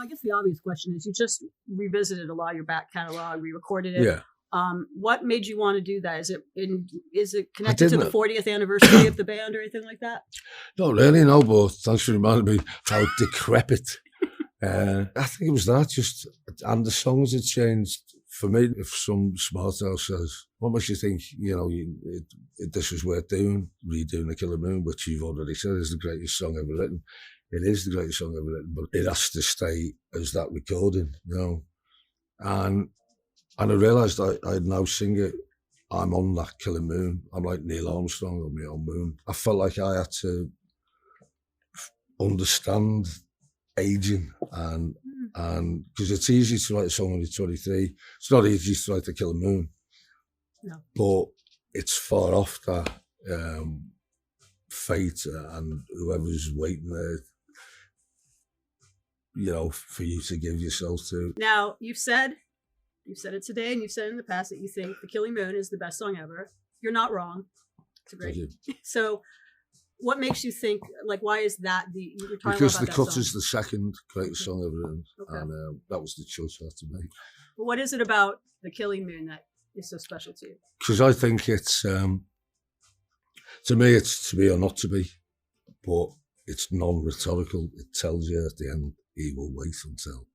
Well, I guess the obvious question is you just revisited a lot of your back catalog, re-recorded it. Yeah. What made you want to do that? Is it I connected to the didn't. 40th anniversary of the band or anything like that? Not really, no, but thanks for reminding me how decrepit. I think it was that, just, and the songs had changed. For me, if some smart house says, what makes you think, this was worth doing, redoing The Killer Moon, which you've already said is the greatest song ever written. It is the greatest song ever written, but it has to stay as that recording, And I realised I'd now sing it. I'm on that Killer Moon. I'm like Neil Armstrong on my own moon. I felt like I had to understand aging and because it's easy to write a song when you're 23. It's not easy to write The Killer Moon. No. But it's far off that fate and whoever's waiting there, for you to give yourself to. Now, you've said it today and you've said in the past that you think The Killing Moon is the best song ever. You're not wrong. It's great. So what makes you think, why is that you were talking because about The that Cut song. is the second greatest song ever written, Okay. and that was the choice I had to make. But what is it about The Killing Moon that is so special to you? Because I think it's, to me, it's to be or not to be, but it's non-rhetorical. It tells you at the end, he will wait until.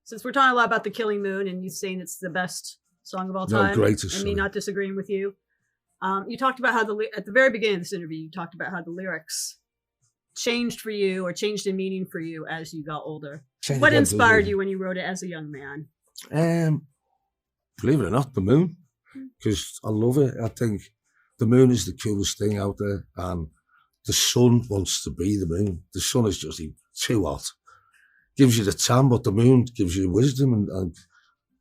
Since we're talking a lot about The Killing Moon and you saying it's the best song of all time, greatest and me song. not disagreeing with you, you talked about how at the very beginning of this interview, you talked about how the lyrics changed for you or changed in meaning for you as you got older. What inspired you when you wrote it as a young man? Believe it or not, the moon, because I love it. I think the moon is the coolest thing out there, and the sun wants to be the moon. The sun is just too hot. Gives you the tan, but the moon gives you wisdom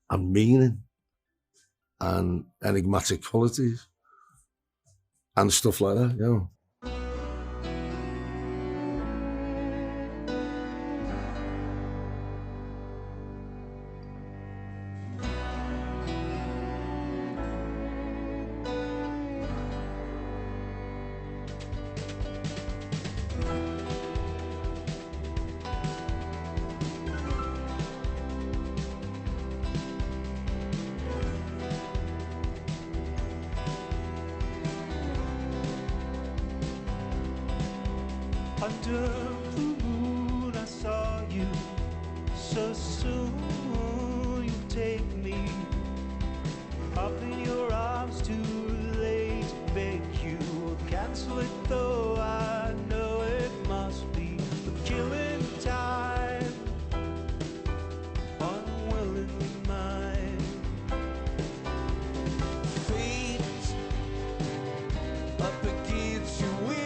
and meaning and enigmatic qualities and stuff like that, Under the moon I saw you, so soon you take me up in your arms, too late to beg you. Cancel it though, I know it must be the killing time, unwillingly mine. Fate up against your will.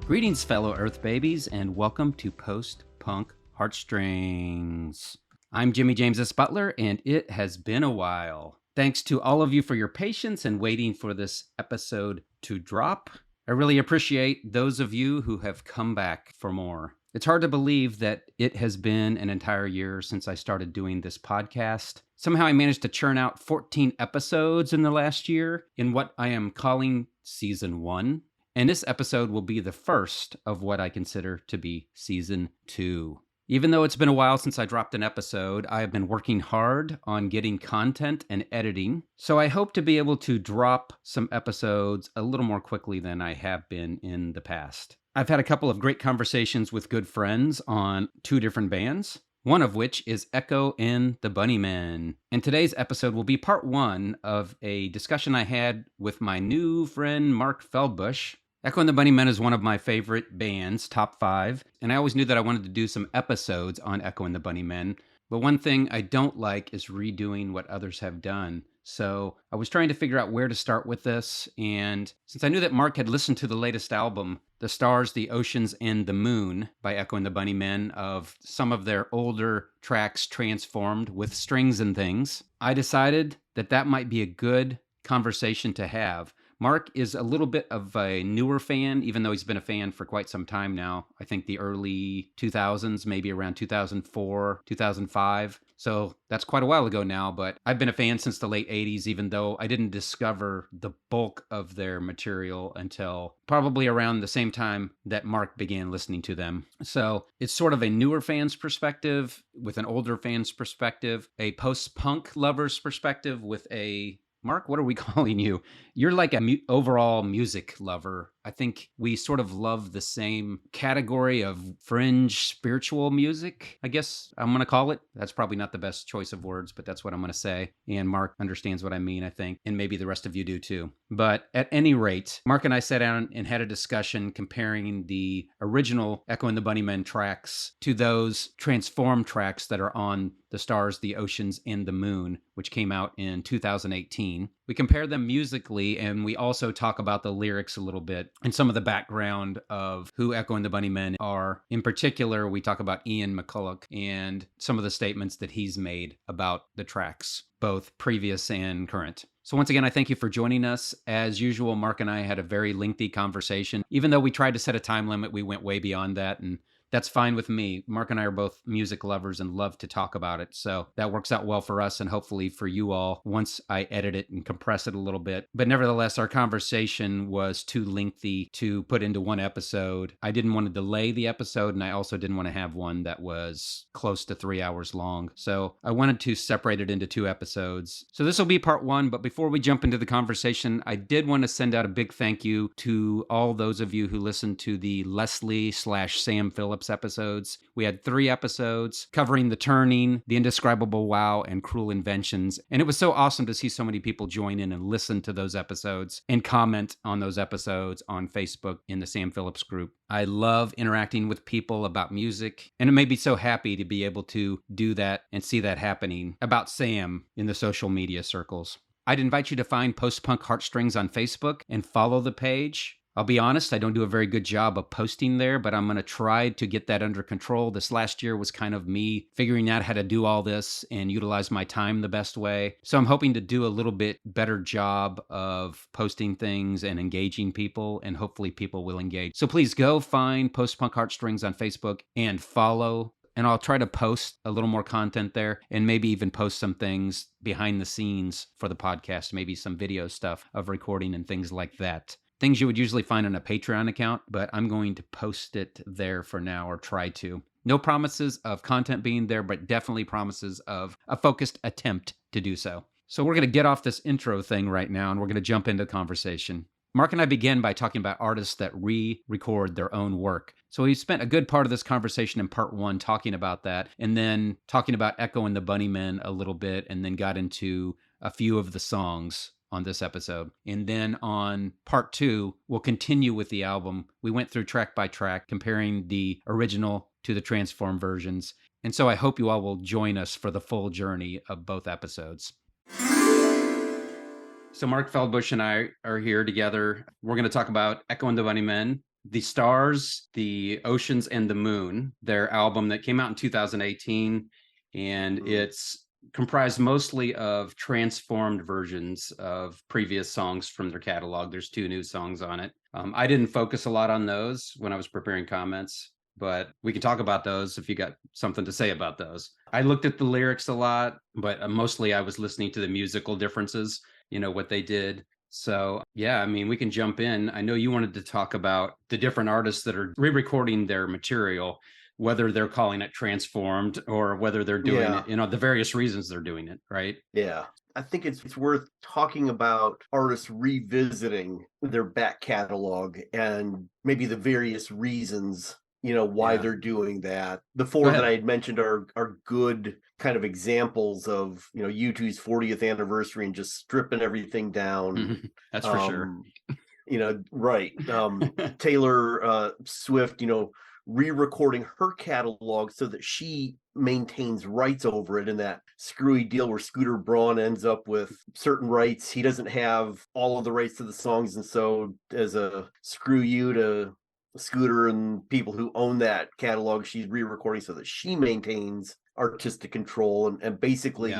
Greetings, fellow Earth babies, and welcome to Post-Punk Heartstrings. I'm Jimmy James S. Butler, and it has been a while. Thanks to all of you for your patience and waiting for this episode to drop. I really appreciate those of you who have come back for more. It's hard to believe that it has been an entire year since I started doing this podcast. Somehow I managed to churn out 14 episodes in the last year in what I am calling Season 1. And this episode will be the first of what I consider to be Season 2. Even though it's been a while since I dropped an episode, I have been working hard on getting content and editing. So I hope to be able to drop some episodes a little more quickly than I have been in the past. I've had a couple of great conversations with good friends on 2 different bands, one of which is Echo and the Bunnymen. And today's episode will be part 1 of a discussion I had with my new friend Mark Feldbush. Echo and the Bunnymen is one of my favorite bands, top 5, and I always knew that I wanted to do some episodes on Echo and the Bunnymen, but one thing I don't like is redoing what others have done. So I was trying to figure out where to start with this, and since I knew that Mark had listened to the latest album, The Stars, the Oceans, and the Moon by Echo and the Bunnymen, of some of their older tracks transformed with strings and things, I decided that that might be a good conversation to have. Mark is a little bit of a newer fan, even though he's been a fan for quite some time now. I think the early 2000s, maybe around 2004, 2005. So that's quite a while ago now, but I've been a fan since the late 80s, even though I didn't discover the bulk of their material until probably around the same time that Mark began listening to them. So it's sort of a newer fan's perspective with an older fan's perspective, a post-punk lover's perspective with a Mark, what are we calling you? You're like a overall music lover. I think we sort of love the same category of fringe spiritual music, I guess I'm going to call it. That's probably not the best choice of words, but that's what I'm going to say. And Mark understands what I mean, I think, and maybe the rest of you do too. But at any rate, Mark and I sat down and had a discussion comparing the original Echo and the Bunnymen tracks to those transformed tracks that are on The Stars, the Oceans, and the Moon, which came out in 2018. We compare them musically, and we also talk about the lyrics a little bit and some of the background of who Echo and the Bunnymen are. In particular, we talk about Ian McCulloch and some of the statements that he's made about the tracks, both previous and current. So once again, I thank you for joining us. As usual, Mark and I had a very lengthy conversation. Even though we tried to set a time limit, we went way beyond that, and that's fine with me. Mark and I are both music lovers and love to talk about it. So that works out well for us and hopefully for you all once I edit it and compress it a little bit. But nevertheless, our conversation was too lengthy to put into one episode. I didn't want to delay the episode, and I also didn't want to have one that was close to 3 hours long. So I wanted to separate it into 2 episodes. So this will be part 1. But before we jump into the conversation, I did want to send out a big thank you to all those of you who listened to the Leslie/Sam Phillips episodes. We had 3 episodes covering The Turning, The Indescribable Wow, and Cruel Inventions. And it was so awesome to see so many people join in and listen to those episodes and comment on those episodes on Facebook in the Sam Phillips group. I love interacting with people about music, and it made me so happy to be able to do that and see that happening about Sam in the social media circles. I'd invite you to find Post-Punk Heartstrings on Facebook and follow the page. I'll be honest, I don't do a very good job of posting there, but I'm going to try to get that under control. This last year was kind of me figuring out how to do all this and utilize my time the best way. So I'm hoping to do a little bit better job of posting things and engaging people, and hopefully people will engage. So please go find Post-Punk Heartstrings on Facebook and follow. And I'll try to post a little more content there and maybe even post some things behind the scenes for the podcast, maybe some video stuff of recording and things like that. Things you would usually find on a Patreon account, but I'm going to post it there for now, or try to. No promises of content being there, but definitely promises of a focused attempt to do so. So we're going to get off this intro thing right now, and we're going to jump into conversation. Mark and I begin by talking about artists that re-record their own work. So we spent a good part of this conversation in part 1 talking about that, and then talking about Echo and the Bunnymen a little bit, and then got into a few of the songs on this episode. And then on part 2, we'll continue with the album. We went through track by track, comparing the original to the transformed versions. And so I hope you all will join us for the full journey of both episodes. So Mark Feldbush and I are here together. We're going to talk about Echo and the Bunnymen, The Stars, the Oceans, and the Moon, their album that came out in 2018. And it's comprised mostly of transformed versions of previous songs from their catalog. There's 2 new songs on it. I didn't focus a lot on those when I was preparing comments, but we can talk about those if you got something to say about those. I looked at the lyrics a lot, but mostly I was listening to the musical differences, what they did. So yeah, I mean, we can jump in. I know you wanted to talk about the different artists that are re-recording their material, whether they're calling it transformed or whether they're doing it, the various reasons they're doing it, right? Yeah. I think it's worth talking about artists revisiting their back catalog and maybe the various reasons, why they're doing that. The 4 that I had mentioned are good kind of examples of, U2's 40th anniversary and just stripping everything down. That's for sure. Right. Taylor Swift, re-recording her catalog so that she maintains rights over it in that screwy deal where Scooter Braun ends up with certain rights. He doesn't have all of the rights to the songs, and so as a screw you to Scooter and people who own that catalog, she's re-recording so that she maintains artistic control, and basically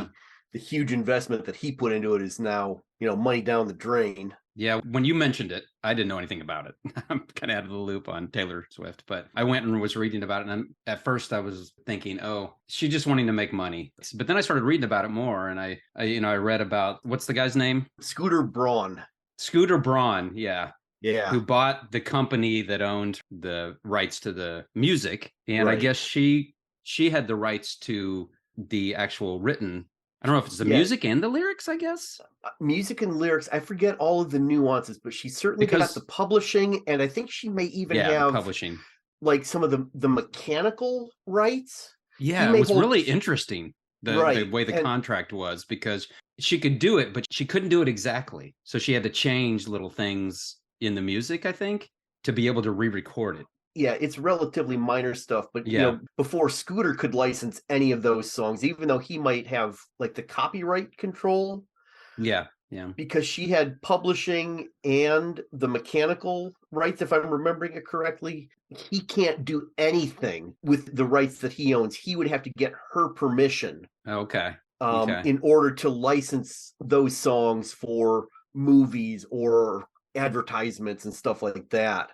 the huge investment that he put into it is now money down the drain. Yeah, when you mentioned it, I didn't know anything about it. I'm kind of out of the loop on Taylor Swift, but I went and was reading about it. And at first I was thinking, oh, she's just wanting to make money. But then I started reading about it more. And I read about, what's the guy's name? Scooter Braun. Scooter Braun. Yeah. Yeah. Who bought the company that owned the rights to the music. And Right. I guess she had the rights to the actual written, I don't know if it's the music and the lyrics, I guess. Music and lyrics. I forget all of the nuances, but she certainly got the publishing, and I think she may even have publishing, like some of the mechanical rights. Yeah, it was really interesting the way the contract was, because she could do it, but she couldn't do it exactly. So she had to change little things in the music, I think, to be able to re-record it. Yeah, it's relatively minor stuff, but you know, before Scooter could license any of those songs, even though he might have like the copyright control. Yeah. Because she had publishing and the mechanical rights, if I'm remembering it correctly. He can't do anything with the rights that he owns. He would have to get her permission. Okay. In order to license those songs for movies or advertisements and stuff like that.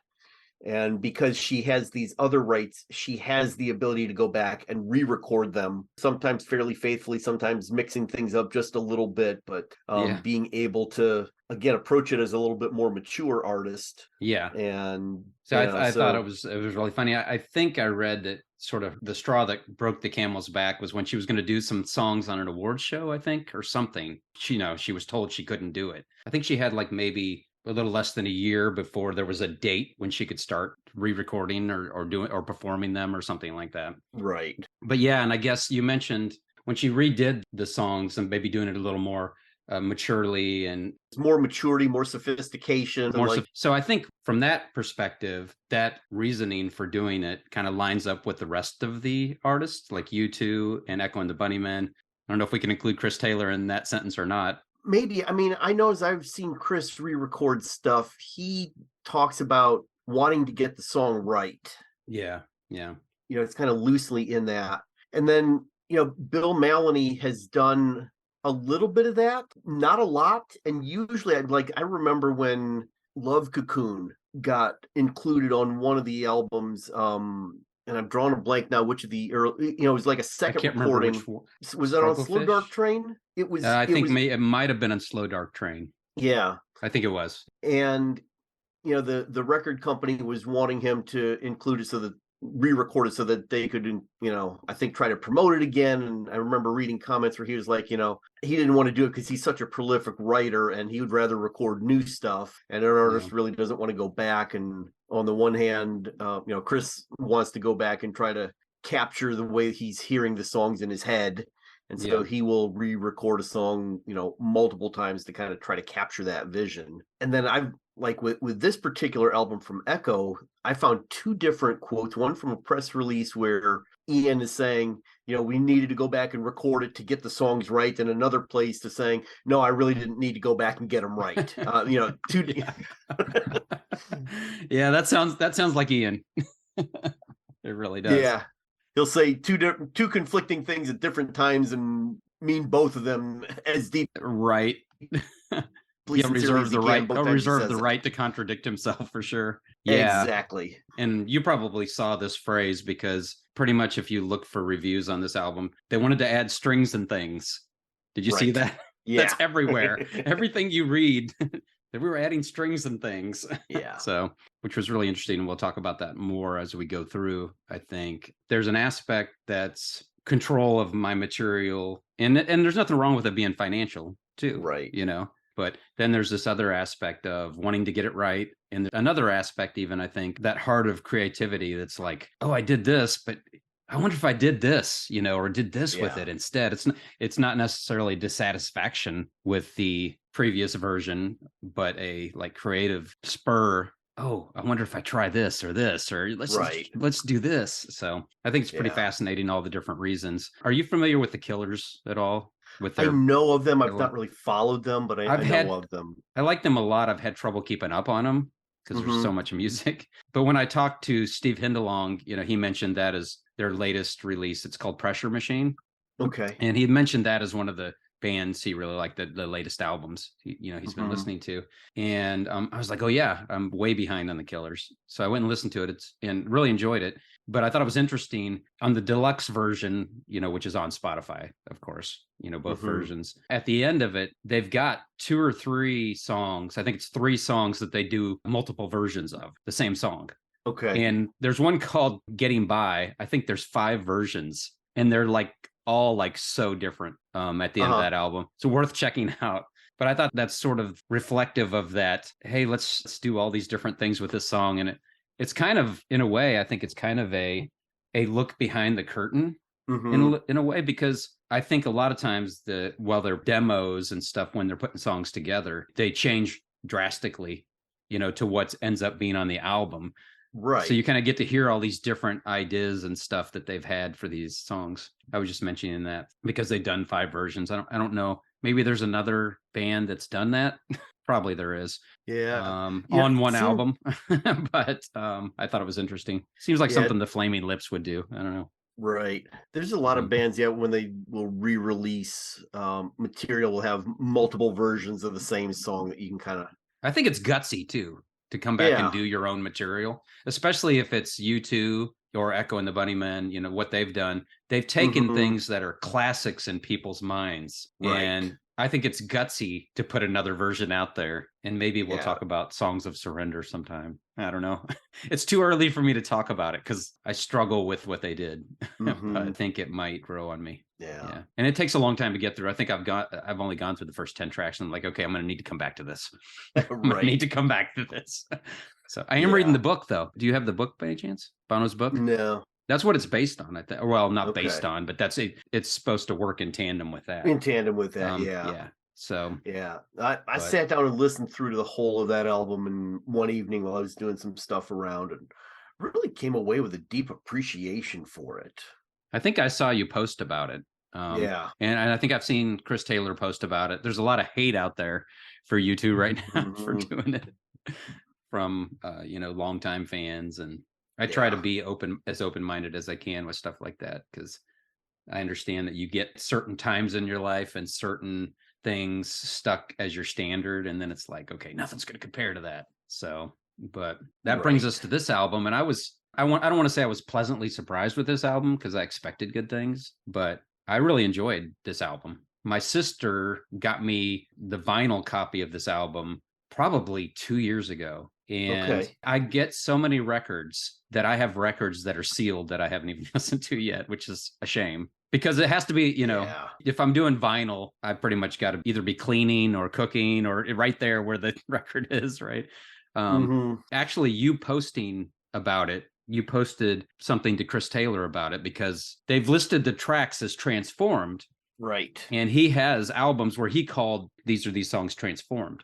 And because she has these other rights, she has the ability to go back and re-record them, sometimes fairly faithfully, sometimes mixing things up just a little bit, but being able to, again, approach it as a little bit more mature artist. Yeah. And so I thought it was really funny. I think I read that sort of the straw that broke the camel's back was when she was going to do some songs on an award show, I think, or something. She was told she couldn't do it. I think she had like maybe a little less than a year before there was a date when she could start re-recording or doing or performing them or something like that. Right. But yeah, and I guess you mentioned when she redid the songs and maybe doing it a little more maturely, and more maturity, more sophistication. So I think from that perspective, that reasoning for doing it kind of lines up with the rest of the artists, like U2 and Echo and the Bunnymen. I don't know if we can include Chris Taylor in that sentence or not. Maybe. I mean, I know as I've seen Chris re-record stuff, he talks about wanting to get the song right. Yeah. You know, it's kind of loosely in that. And then, you know, Bill Maloney has done a little bit of that, not a lot. And usually I remember when Love Cocoon got included on one of the albums, and I'm drawing a blank now, which of the early, it was like a second recording. Was that on Slow Dark Train? It was. I think it might have been on Slow Dark Train. Yeah. I think it was. And, the record company was wanting him to include it, so that re-record it so that they could, I think try to promote it again. And I remember reading comments where he was like, he didn't want to do it because he's such a prolific writer and he would rather record new stuff. And an artist really doesn't want to go back. And on the one hand, Chris wants to go back and try to capture the way he's hearing the songs in his head. And so he will re-record a song, multiple times to kind of try to capture that vision. And then I've with this particular album from Echo, I found two different quotes, one from a press release where Ian is saying, we needed to go back and record it to get the songs right. And another place to saying, no, I really didn't need to go back and get them right. Yeah, that sounds like Ian. It really does. Yeah. He'll say two conflicting things at different times and mean both of them as deep. Right. He'll reserve the right to contradict himself for sure. Yeah, exactly. And you probably saw this phrase because pretty much if you look for reviews on this album, they wanted to add strings and things. Did you see that? Yeah. That's everywhere. Everything you read, that we were adding strings and things. Yeah. So, which was really interesting. And we'll talk about that more as we go through. I think there's an aspect that's control of my material. And there's nothing wrong with it being financial too. Right. But then there's this other aspect of wanting to get it right. And another aspect, even, I think, that heart of creativity that's like, oh, I did this, but I wonder if I did this, or did this with it instead. It's not necessarily dissatisfaction with the previous version, but a creative spur. Oh, I wonder if I try this, or let's do this. So I think it's pretty fascinating, all the different reasons. Are you familiar with the Killers at all? I know of them. I've not really followed them, but I know of them. I like them a lot. I've had trouble keeping up on them because there's so much music. But when I talked to Steve Hindalong, he mentioned that as their latest release. It's called Pressure Machine. Okay. And he mentioned that as one of the bands he really liked, the latest albums he's been listening to. And I was like, oh yeah, I'm way behind on the Killers. So I went and listened to it and really enjoyed it. But I thought it was interesting on the deluxe version, which is on Spotify, of course, both versions. At the end of it, they've got 2 or 3 songs. I think it's 3 songs that they do multiple versions of the same song. Okay. And there's one called Getting By. I think there's 5 versions, and they're like all like so different at the end of that album. So worth checking out. But I thought that's sort of reflective of that. Hey, let's do all these different things with this song. And it's kind of, in a way, I think it's kind of a look behind the curtain in a way, because I think a lot of times while they're demos and stuff, when they're putting songs together, they change drastically, to what ends up being on the album. Right. So you kind of get to hear all these different ideas and stuff that they've had for these songs. I was just mentioning that because they've done 5 versions. I don't know. Maybe there's another band that's done that. Probably there is. Yeah. On one album. But I thought it was interesting. Seems like something the Flaming Lips would do. I don't know. Right. There's a lot of bands, when they will re-release material, will have multiple versions of the same song that you can kind of... I think it's gutsy, too, to come back and do your own material, especially if it's U2 or Echo and the Bunnymen, what they've done. They've taken things that are classics in people's minds. Right. And I think it's gutsy to put another version out there. And maybe we'll talk about Songs of Surrender sometime. I don't know. It's too early for me to talk about it because I struggle with what they did. But I think it might grow on me. Yeah. And it takes a long time to get through. I think I've only gone through the first 10 tracks and I'm like, okay, I'm going to need to come back to this. I need to come back to this. So I am reading the book, though. Do you have the book by any chance? Bono's book? No. That's what it's based on. Well, not based on, but that's it. It's supposed to work in tandem with that. In tandem with that, yeah. So I sat down and listened through to the whole of that album in one evening while I was doing some stuff around, and really came away with a deep appreciation for it. I think I saw you post about it. And I think I've seen Chris Taylor post about it. There's a lot of hate out there for U2 right now for doing it from longtime fans, and I try to be open-minded as I can with stuff like that, because I understand that you get certain times in your life and certain things stuck as your standard, and then it's like, okay, nothing's going to compare to that. So, but that brings us to this album, and I don't want to say I was pleasantly surprised with this album because I expected good things, but I really enjoyed this album. My sister got me the vinyl copy of this album probably 2 years ago. And I get so many records that I have records that are sealed that I haven't even listened to yet, which is a shame, because it has to be, if I'm doing vinyl, I pretty much got to either be cleaning or cooking or right there where the record is. Right. Actually, you posting about it, you posted something to Chris Taylor about it because they've listed the tracks as transformed. Right. And he has albums where he called these songs transformed.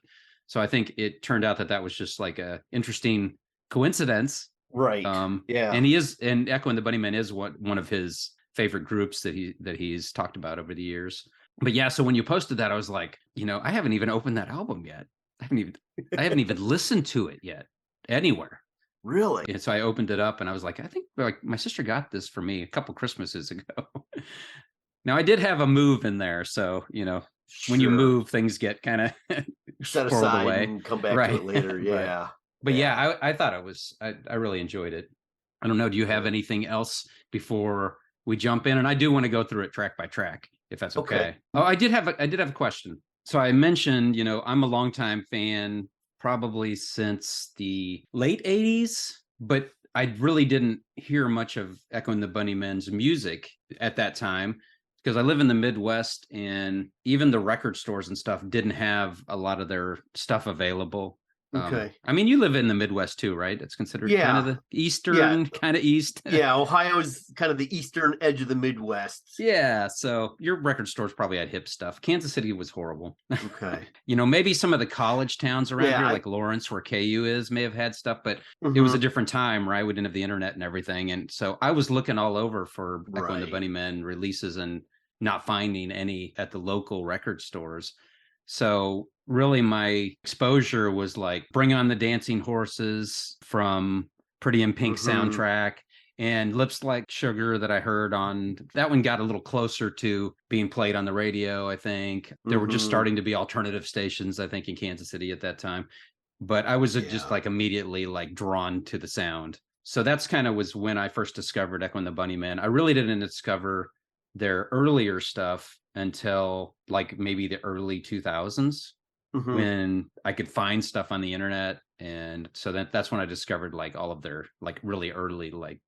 So I think it turned out that was just like a interesting coincidence. Right. And Echo and the Bunnymen is one of his favorite groups that he's talked about over the years. But yeah, so when you posted that, I was like, I haven't even opened that album yet. I haven't even listened to it yet anywhere. Really? And so I opened it up and I was like, I think my sister got this for me a couple Christmases ago. Now I did have a move in there, so when you move, things get kind of set aside away and come back to it later. Yeah. But I thought I really enjoyed it. I don't know. Do you have anything else before we jump in? And I do want to go through it track by track, if that's okay. Oh, I did have a question. So I mentioned, I'm a longtime fan, probably since the late 80s, but I really didn't hear much of Echo and the Bunnymen's music at that time, because I live in the Midwest and even the record stores and stuff didn't have a lot of their stuff available. I mean, you live in the Midwest too, right? It's considered kind of the eastern kind of east. Yeah, Ohio's kind of the eastern edge of the Midwest. Yeah, so your record stores probably had hip stuff. Kansas City was horrible. Okay. Maybe some of the college towns around here, like Lawrence, where KU is, may have had stuff, but it was a different time, right? We didn't have the internet and everything. And so I was looking all over for Echo and the Bunnymen releases and not finding any at the local record stores. So really my exposure was like Bring On the Dancing Horses from Pretty in Pink soundtrack And Lips Like Sugar that I heard on, that one got a little closer to being played on the radio, I think. There were just starting to be alternative stations, I think, in Kansas City at that time. But I was just like immediately like drawn to the sound. So that's kind of was when I first discovered Echo and the Bunnymen. I really didn't discover their earlier stuff until like maybe the early 2000s when I could find stuff on the internet. And so that's when I discovered like all of their like really early like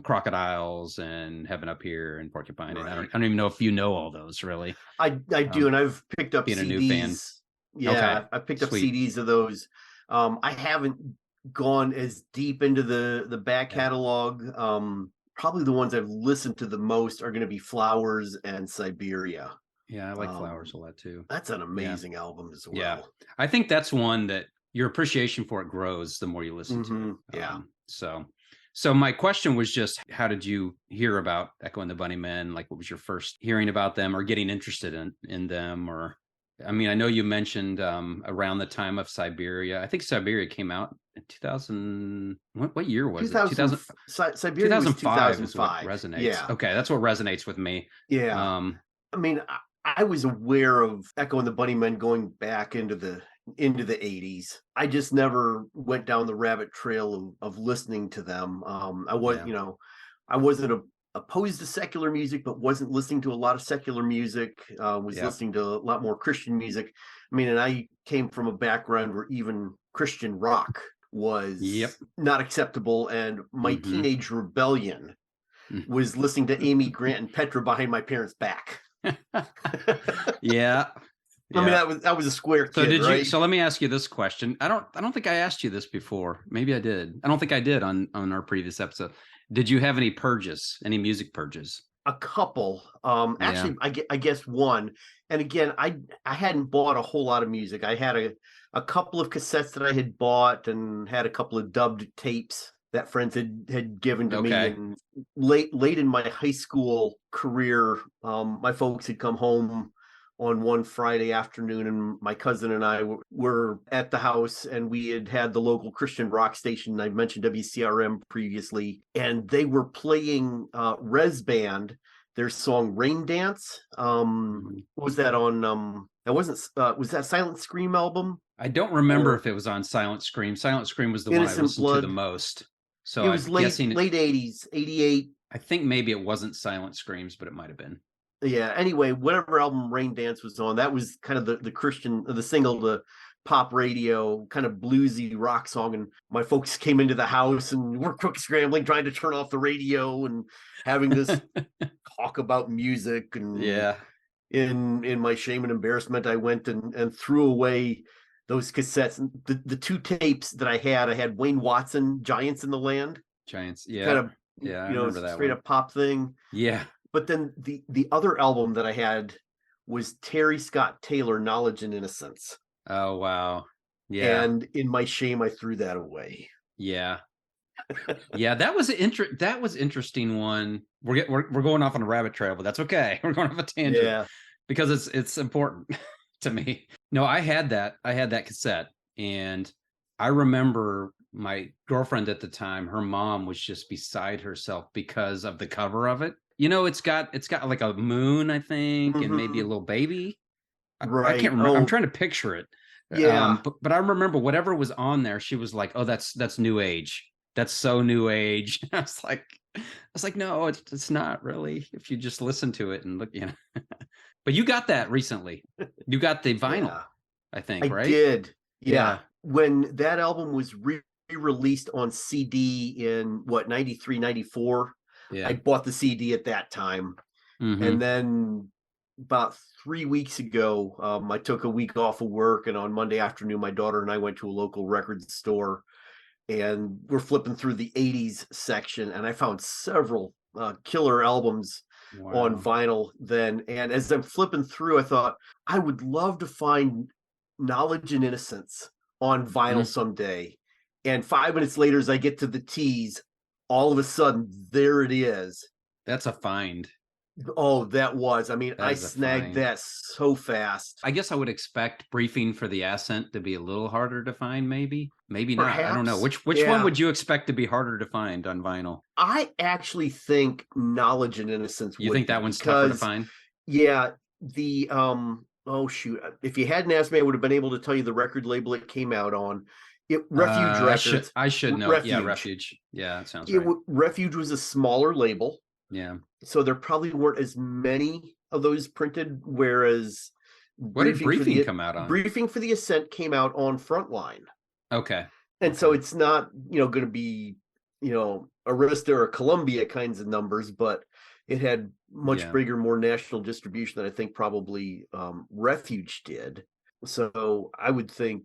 Crocodiles and Heaven Up Here and Porcupine. Right. And I don't even know if you know all those really. I do, and I've picked up being CDs. A new fan. Yeah, okay. I picked up CDs of those. I haven't gone as deep into the back catalog. Probably the ones I've listened to the most are going to be Flowers and Siberia. Yeah, I like Flowers a lot too. That's an amazing album as well. Yeah, I think that's one that your appreciation for it grows the more you listen to it. Yeah. So my question was just, how did you hear about Echo and the Bunnymen? Like, what was your first hearing about them or getting interested in them? Or, I mean, I know you mentioned around the time of Siberia. I think Siberia came out in 2000. What year was it? 2000. Siberia 2005 was 2005 is what resonates. Yeah. Okay, that's what resonates with me. Yeah. I mean, I was aware of Echo and the Bunnymen going back into the 80s. I just never went down the rabbit trail of listening to them. I wasn't opposed to secular music, but wasn't listening to a lot of secular music. Was listening to a lot more Christian music. I mean, and I came from a background where even Christian rock was not acceptable, and my teenage rebellion was listening to Amy Grant and Petra behind my parents' back. Yeah. I mean, that was a square kid, right? So let me ask you this question. I don't think I asked you this before. Maybe I did. I don't think I did on our previous episode. Did you have any any music purges? A couple. Actually, I guess one. And again, I hadn't bought a whole lot of music. I had a couple of cassettes that I had bought and had a couple of dubbed tapes that friends had given to me. And late in my high school career, my folks had come home on one Friday afternoon, and my cousin and I were at the house, and we had the local Christian rock station. I mentioned WCRM previously, and they were playing Res Band, their song Rain Dance. What was that on? That wasn't, was that Silent Scream album? I don't remember if it was on Silent Scream. Silent Scream was the one I listened to the most. So it was late 80s, 88. I think maybe it wasn't Silent Screams, but it might have been. Yeah. Anyway, whatever album Rain Dance was on, that was kind of the Christian, the single to pop radio, kind of bluesy rock song. And my folks came into the house and we're quick scrambling, trying to turn off the radio and having this talk about music. And in my shame and embarrassment, I went and threw away those cassettes. The two tapes that I had Wayne Watson, Giants in the Land. Giants, yeah. Kind of, I remember that straight up pop thing. Yeah. But then the other album that I had was Terry Scott Taylor, Knowledge and Innocence. Oh, wow. Yeah. And in my shame, I threw that away. Yeah. Yeah, that was interesting one. We're going off on a rabbit trail, but that's okay. We're going off a tangent. Yeah. Because it's important to me. No, I had that cassette, and I remember my girlfriend at the time, her mom was just beside herself because of the cover of it. You know, it's got like a moon, I think, and maybe a little baby. Right. I can't remember. I'm trying to picture it. Yeah. But I remember whatever was on there, she was like, "Oh, that's new age. That's so new age." I was like, no, it's not really. If you just listen to it and look, you know. But you got that recently. You got the vinyl, I think, right? I did. Yeah. When that album was re-released on CD in 93, 94. Yeah. I bought the CD at that time. And then about 3 weeks ago, I took a week off of work, and on Monday afternoon, my daughter and I went to a local record store, and we're flipping through the 80s section, and I found several killer albums on vinyl then. And as I'm flipping through, I thought, I would love to find Knowledge and Innocence on vinyl someday. And 5 minutes later, as I get to the tease, all of a sudden, there it is. That's a find. Oh, that was. I mean, I snagged that so fast. I guess I would expect Briefing for the Ascent to be a little harder to find, maybe. maybe not. I don't know. Which one would you expect to be harder to find on vinyl? I actually think Knowledge and Innocence. You think that one's tougher to find? Yeah, the oh shoot! If you hadn't asked me, I would have been able to tell you the record label it came out on. Refuge Records. I should know. Refuge. Yeah, Refuge. Yeah, that sounds right. Refuge was a smaller label. Yeah. So there probably weren't as many of those printed. Whereas, what did Briefing come out on? Briefing for the Ascent came out on Frontline. Okay. And so it's not, going to be, Arista or Columbia kinds of numbers, but it had much bigger, more national distribution than I think probably Refuge did. So I would think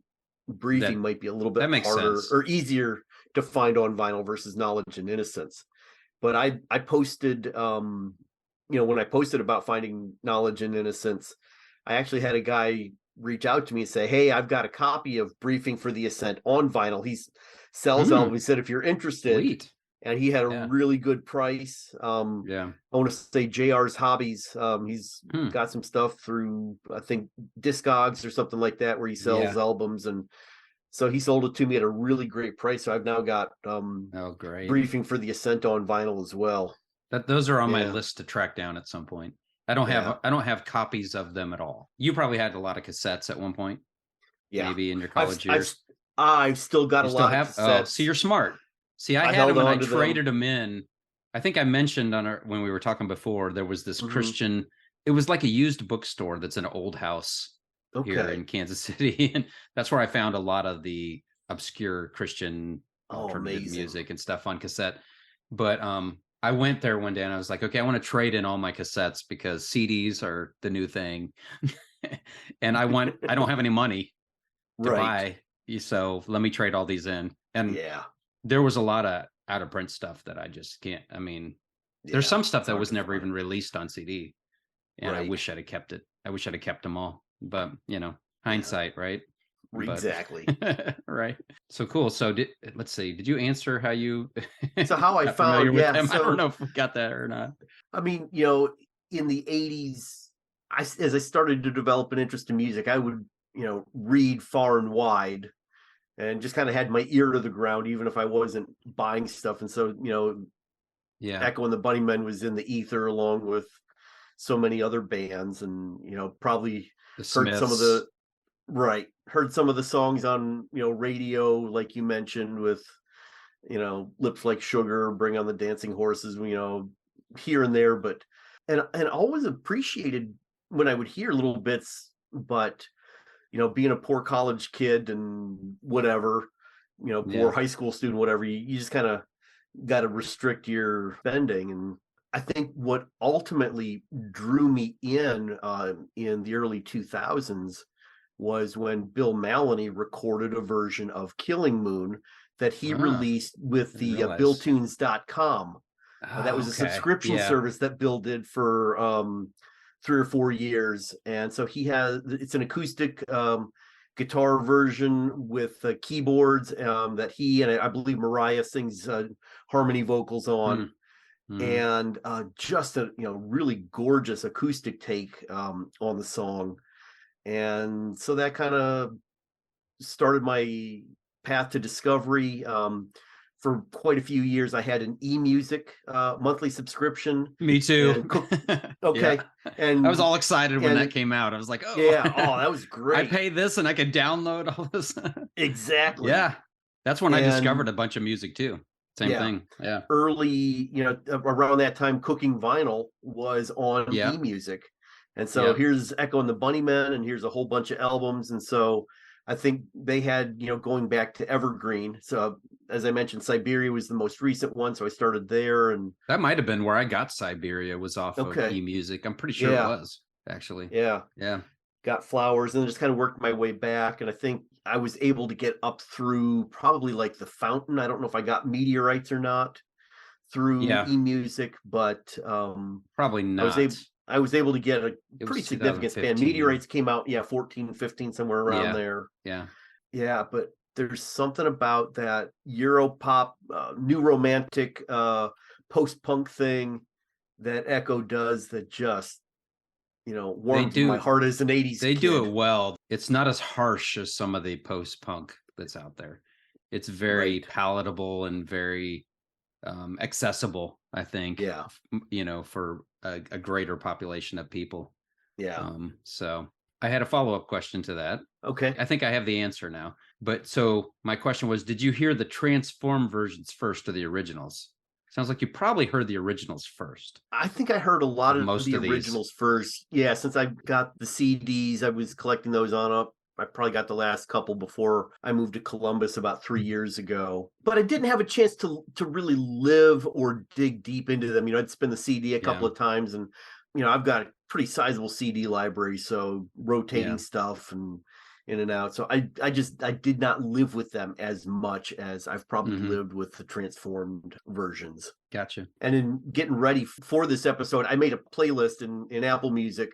Briefing might be a little bit harder or easier to find on vinyl versus Knowledge and Innocence. But I posted, when I posted about finding Knowledge and Innocence, I actually had a guy reach out to me and say, hey, I've got a copy of Briefing for the Ascent on vinyl. He sells albums. He said, if you're interested. Sweet. And he had a really good price. I want to say JR's Hobbies. He's got some stuff through, I think, Discogs or something like that, where he sells albums. And so he sold it to me at a really great price. So I've now got great. Briefing for the Ascent on vinyl as well. Those are on my list to track down at some point. I don't have copies of them at all. You probably had a lot of cassettes at one point. Yeah. Maybe in your college years. I've still got a lot of cassettes. Oh, see, you're smart. See, I had them and I traded them in. I think I mentioned when we were talking before, there was this Christian, it was like a used bookstore that's in an old house here in Kansas City. And that's where I found a lot of the obscure Christian alternative music and stuff on cassette. But I went there one day and I was like, okay, I want to trade in all my cassettes because CDs are the new thing. And I don't have any money to buy. So let me trade all these in. And there was a lot of out of print stuff that I just can't. I mean, there's some stuff that was never even released on CD. And I wish I'd have kept it. I wish I'd have kept them all. But, hindsight, right? Exactly. Right. So cool. So let's see. Did you answer how you how I found them? I don't know if we got that or not. I mean, in the 80s, as I started to develop an interest in music, I would, read far and wide and just kind of had my ear to the ground, even if I wasn't buying stuff. And so, Echo and the Bunnymen was in the ether along with so many other bands, and, probably heard some of the songs on, radio, like you mentioned, with, Lips Like Sugar, Bring on the Dancing Horses, here and there, but, and always appreciated when I would hear little bits, but, being a poor college kid and whatever, poor high school student, whatever, you just kind of got to restrict your spending. And I think what ultimately drew me in the early 2000s was when Bill Maloney recorded a version of Killing Moon that he released with the BillTunes.com. That was a subscription service that Bill did for 3 or 4 years. And so it's an acoustic guitar version with keyboards that he and I believe Mariah sings harmony vocals on. And just a really gorgeous acoustic take on the song. And so that kind of started my path to discovery. For quite a few years, I had an eMusic monthly subscription. Me too. And I was all excited when that came out. I was like, oh, that was great. I pay this and I could download all this. Exactly. Yeah. That's when I discovered a bunch of music too. Same thing. Yeah. Early, around that time, Cooking Vinyl was on eMusic. And so here's Echo and the Bunnymen, and here's a whole bunch of albums. And so I think they had, going back to Evergreen. So as I mentioned, Siberia was the most recent one. So I started there. And that might have been where I got Siberia, was off of eMusic. I'm pretty sure it was, actually. Yeah. Yeah. Got Flowers, and then just kind of worked my way back. And I think I was able to get up through probably like The Fountain. I don't know if I got Meteorites or not through eMusic, but probably not. I was able to get a pretty significant span. Meteorites came out, 14, 15, somewhere around there. Yeah. Yeah, but there's something about that Europop, new romantic, post-punk thing that Echo does that just, warms my heart as an 80s They kid. do it well. It's not as harsh as some of the post-punk that's out there. It's very palatable and very accessible, I think. Yeah. For a greater population of people. Yeah. So I had a follow-up question to that. Okay. I think I have the answer now. But so my question was, did you hear the transformed versions first or the originals? Sounds like you probably heard the originals first. I think I heard a lot of most the of originals first. Yeah, since I got the CDs, I was collecting those on up. I probably got the last couple before I moved to Columbus about 3 years ago. But I didn't have a chance to really live or dig deep into them. I'd spin the CD a couple of times, and I've got a pretty sizable CD library, so rotating stuff and in and out. So I did not live with them as much as I've probably lived with the transformed versions. Gotcha. And in getting ready for this episode, I made a playlist in Apple Music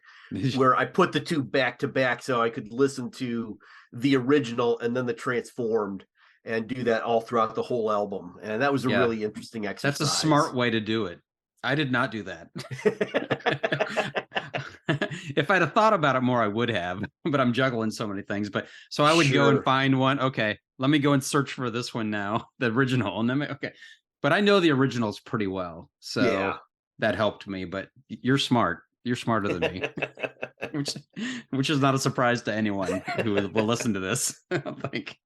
where I put the two back to back so I could listen to the original and then the transformed and do that all throughout the whole album. And that was a really interesting exercise. That's a smart way to do it. I did not do that. If I'd have thought about it more, I would have, but I'm juggling so many things. So I would go and find one. Okay, let me go and search for this one now, the original. And then, but I know the originals pretty well. So that helped me, but you're smart. You're smarter than me, which is not a surprise to anyone who will listen to this, I think.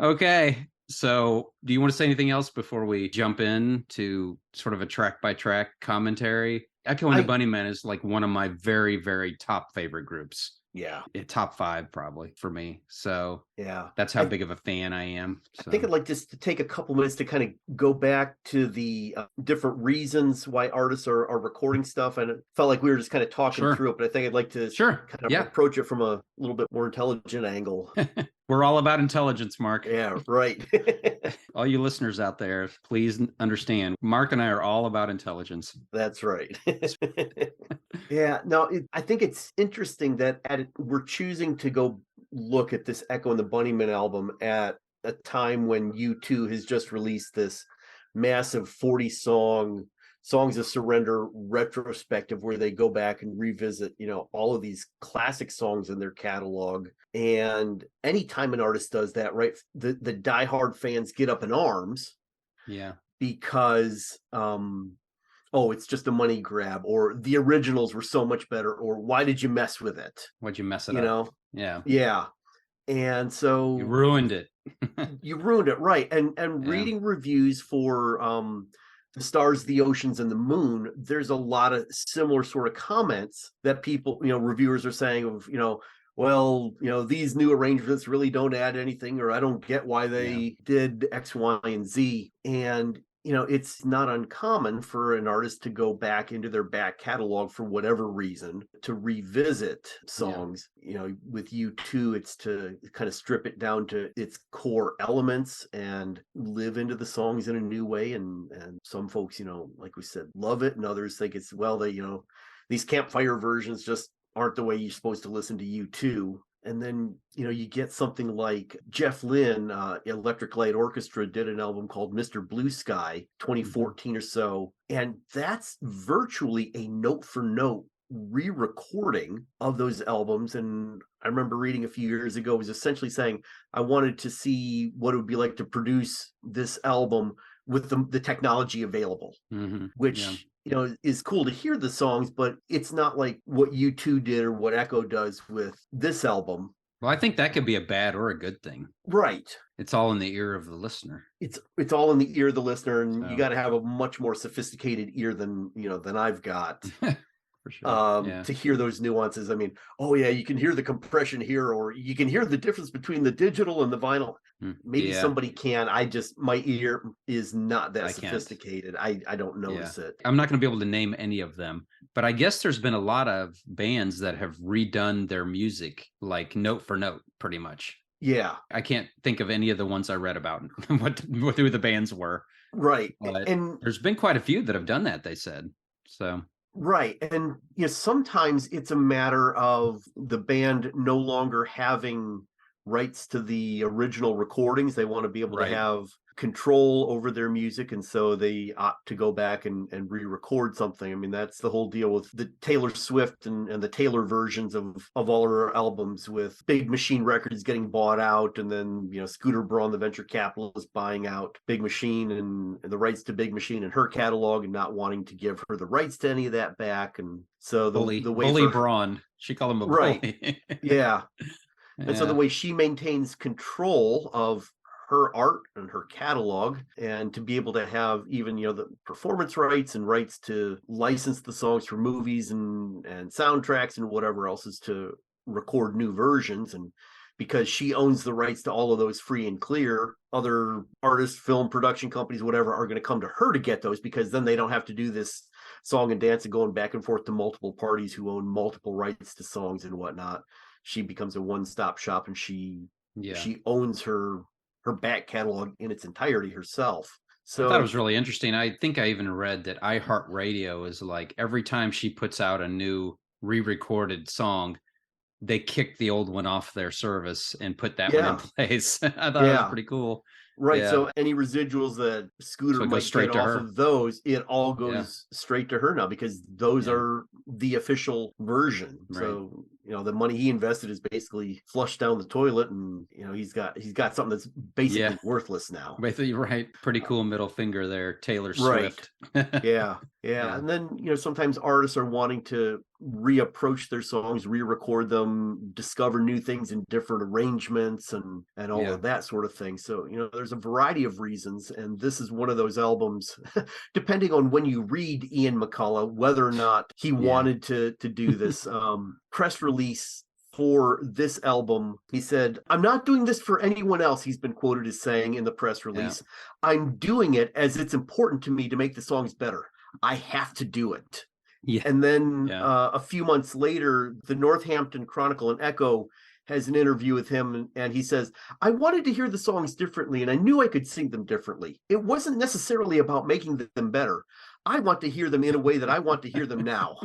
Okay. So do you want to say anything else before we jump in to sort of a track by track commentary? Echo and the Bunnymen is like one of my very, very top favorite groups. Yeah. Top 5 probably for me. So yeah, that's how big of a fan I am. So. I think I'd like just to take a couple minutes to kind of go back to the different reasons why artists are recording stuff. And it felt like we were just kind of talking through it, but I think I'd like to kind of approach it from a little bit more intelligent angle. We're all about intelligence, Mark. Yeah, right. All you listeners out there, please understand, Mark and I are all about intelligence. That's right. Yeah, no, I think it's interesting that we're choosing to go look at this Echo and the Bunnymen album at a time when U2 has just released this massive 40-song Songs of Surrender retrospective where they go back and revisit, all of these classic songs in their catalog. And anytime an artist does that, right, the diehard fans get up in arms. Yeah. Because it's just a money grab, or the originals were so much better, or why did you mess with it? Why'd you mess it up? Yeah. Yeah. And so you ruined it. You ruined it, right. And reading reviews for The Stars, the Oceans, and the Moon, there's a lot of similar sort of comments that people, reviewers are saying of, these new arrangements really don't add anything, or I don't get why they did X, Y, and Z. And it's not uncommon for an artist to go back into their back catalog for whatever reason to revisit songs. With U2, it's to kind of strip it down to its core elements and live into the songs in a new way. And some folks, like we said, love it, and others think it's these campfire versions just aren't the way you're supposed to listen to U2. And then, you get something like Jeff Lynne, Electric Light Orchestra, did an album called Mr. Blue Sky, 2014 or so. And that's virtually a note-for-note re-recording of those albums. And I remember reading a few years ago, it was essentially saying, I wanted to see what it would be like to produce this album with the technology available, which... is cool to hear the songs, but it's not like what U2 did or what Echo does with this album. Well, I think that could be a bad or a good thing. Right. It's all in the ear of the listener. It's all in the ear of the listener, and you got to have a much more sophisticated ear than I've got. For sure. To hear those nuances. I mean, you can hear the compression here, or you can hear the difference between the digital and the vinyl. Maybe somebody can. My ear is not that sophisticated. I don't notice it. I'm not going to be able to name any of them, but I guess there's been a lot of bands that have redone their music like note for note, pretty much. Yeah. I can't think of any of the ones I read about who the bands were. Right. But and there's been quite a few that have done that, they said. So. Right. And sometimes it's a matter of the band no longer having rights to the original recordings. They want to be able to have control over their music, and so they opt to go back and re-record something. I mean, that's the whole deal with the Taylor Swift and the Taylor versions of all her albums, with Big Machine Records getting bought out, and then Scooter Braun, the venture capitalist, buying out Big Machine and the rights to Big Machine and her catalog, and not wanting to give her the rights to any of that back. And so the way bully Braun, she called him a bully. Yeah. And so the way she maintains control of her art and her catalog, and to be able to have even the performance rights and rights to license the songs for movies and soundtracks and whatever else, is to record new versions. And because she owns the rights to all of those free and clear, other artists, film production companies, whatever, are going to come to her to get those, because then they don't have to do this song and dance and going back and forth to multiple parties who own multiple rights to songs and whatnot. She becomes a one-stop shop, and she owns her back catalog in its entirety herself. So I thought it was really interesting. I think I even read that iHeartRadio is like, every time she puts out a new re-recorded song, they kick the old one off their service and put that one in place. I thought it was pretty cool. Right. Yeah. So any residuals that Scooter might get off of those, it all goes straight to her now, because those are the official version. Right. So, the money he invested is basically flushed down the toilet, and he's got something that's basically worthless now. Basically, right. Pretty cool middle finger there, Taylor Swift. Right. Yeah. And then, sometimes artists are wanting to reapproach their songs, re-record them, discover new things in different arrangements and all of that sort of thing. So, there's a variety of reasons, and this is one of those albums, depending on when you read Ian McCulloch, whether or not he wanted to do this. Press release for this album, he said, "I'm not doing this for anyone else," he's been quoted as saying in the press release. "I'm doing it as it's important to me to make the songs better. I have to do it." Yeah. And then a few months later, the Northampton Chronicle and Echo has an interview with him, and he says, "I wanted to hear the songs differently, and I knew I could sing them differently. It wasn't necessarily about making them better. I want to hear them in a way that I want to hear them now."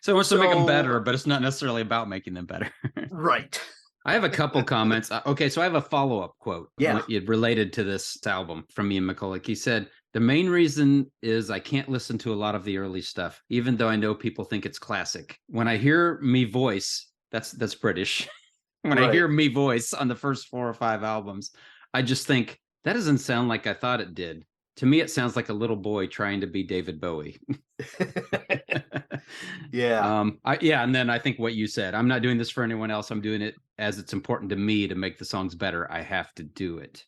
So it wants to make them better, but it's not necessarily about making them better. Right. I have a couple comments. Okay, so I have a follow-up quote related to this album from Ian McCulloch. He said, "The main reason is I can't listen to a lot of the early stuff, even though I know people think it's classic. When I hear me voice," that's British. When I hear me voice on the first 4 or 5 albums, I just think, that doesn't sound like I thought it did. To me, it sounds like a little boy trying to be David Bowie." And then I think what you said, "I'm not doing this for anyone else. I'm doing it as it's important to me to make the songs better. I have to do it."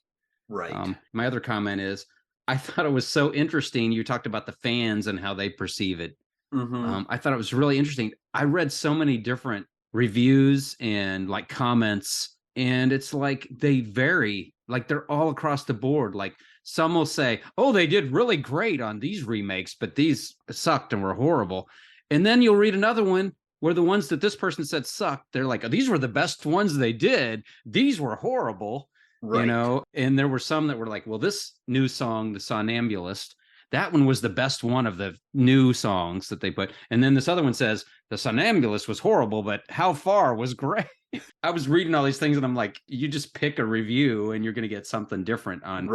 Right. My other comment is, I thought it was so interesting. You talked about the fans and how they perceive it. Mm-hmm. I thought it was really interesting. I read so many different reviews and like comments, and it's like they vary. Like they're all across the board. Like some will say, "Oh, they did really great on these remakes, but these sucked and were horrible." And then you'll read another one where the ones that this person said sucked, they're like, "Oh, these were the best ones they did. These were horrible." Right. And there were some that were like, "Well, this new song, The Somnambulist, that one was the best one of the new songs that they put." And then this other one says, "The Somnambulist was horrible, but How Far was great." I was reading all these things, and I'm like, you just pick a review and you're going to get something different on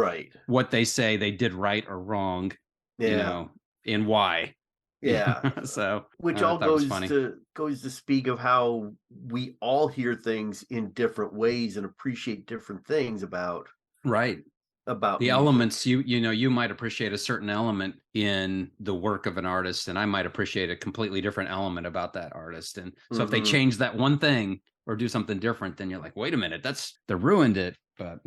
what they say they did right or wrong, and why. Yeah. So which all goes to speak of how we all hear things in different ways and appreciate different things about the music. Elements. You might appreciate a certain element in the work of an artist, and I might appreciate a completely different element about that artist. And so if they change that one thing or do something different, then you're like, wait a minute, they ruined it. But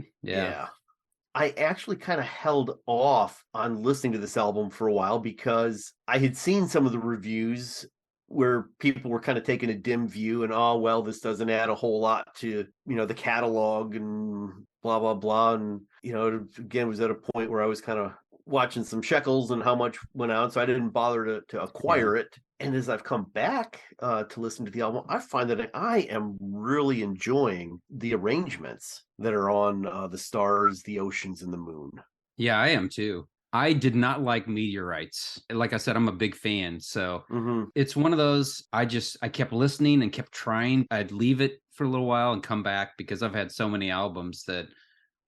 I actually kind of held off on listening to this album for a while, because I had seen some of the reviews where people were kind of taking a dim view and, "Oh, well, this doesn't add a whole lot to, the catalog and blah, blah, blah." And, again, was at a point where I was kind of watching some shekels and how much went out. So I didn't bother to acquire it. And as I've come back to listen to the album, I find that I am really enjoying the arrangements that are on The Stars, The Oceans, and The Moon. Yeah, I am too. I did not like Meteorites. Like I said, I'm a big fan. So it's one of those, I kept listening and kept trying. I'd leave it for a little while and come back, because I've had so many albums that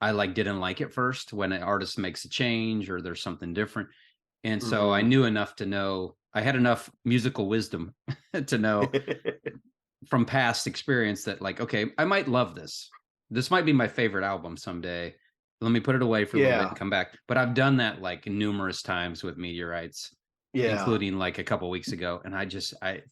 I like didn't like it first when an artist makes a change or there's something different. And so I knew enough to know, I had enough musical wisdom to know from past experience that like, okay, I might love this. This might be my favorite album someday. Let me put it away for a little bit and come back. But I've done that like numerous times with Meteorites, including like a couple weeks ago. And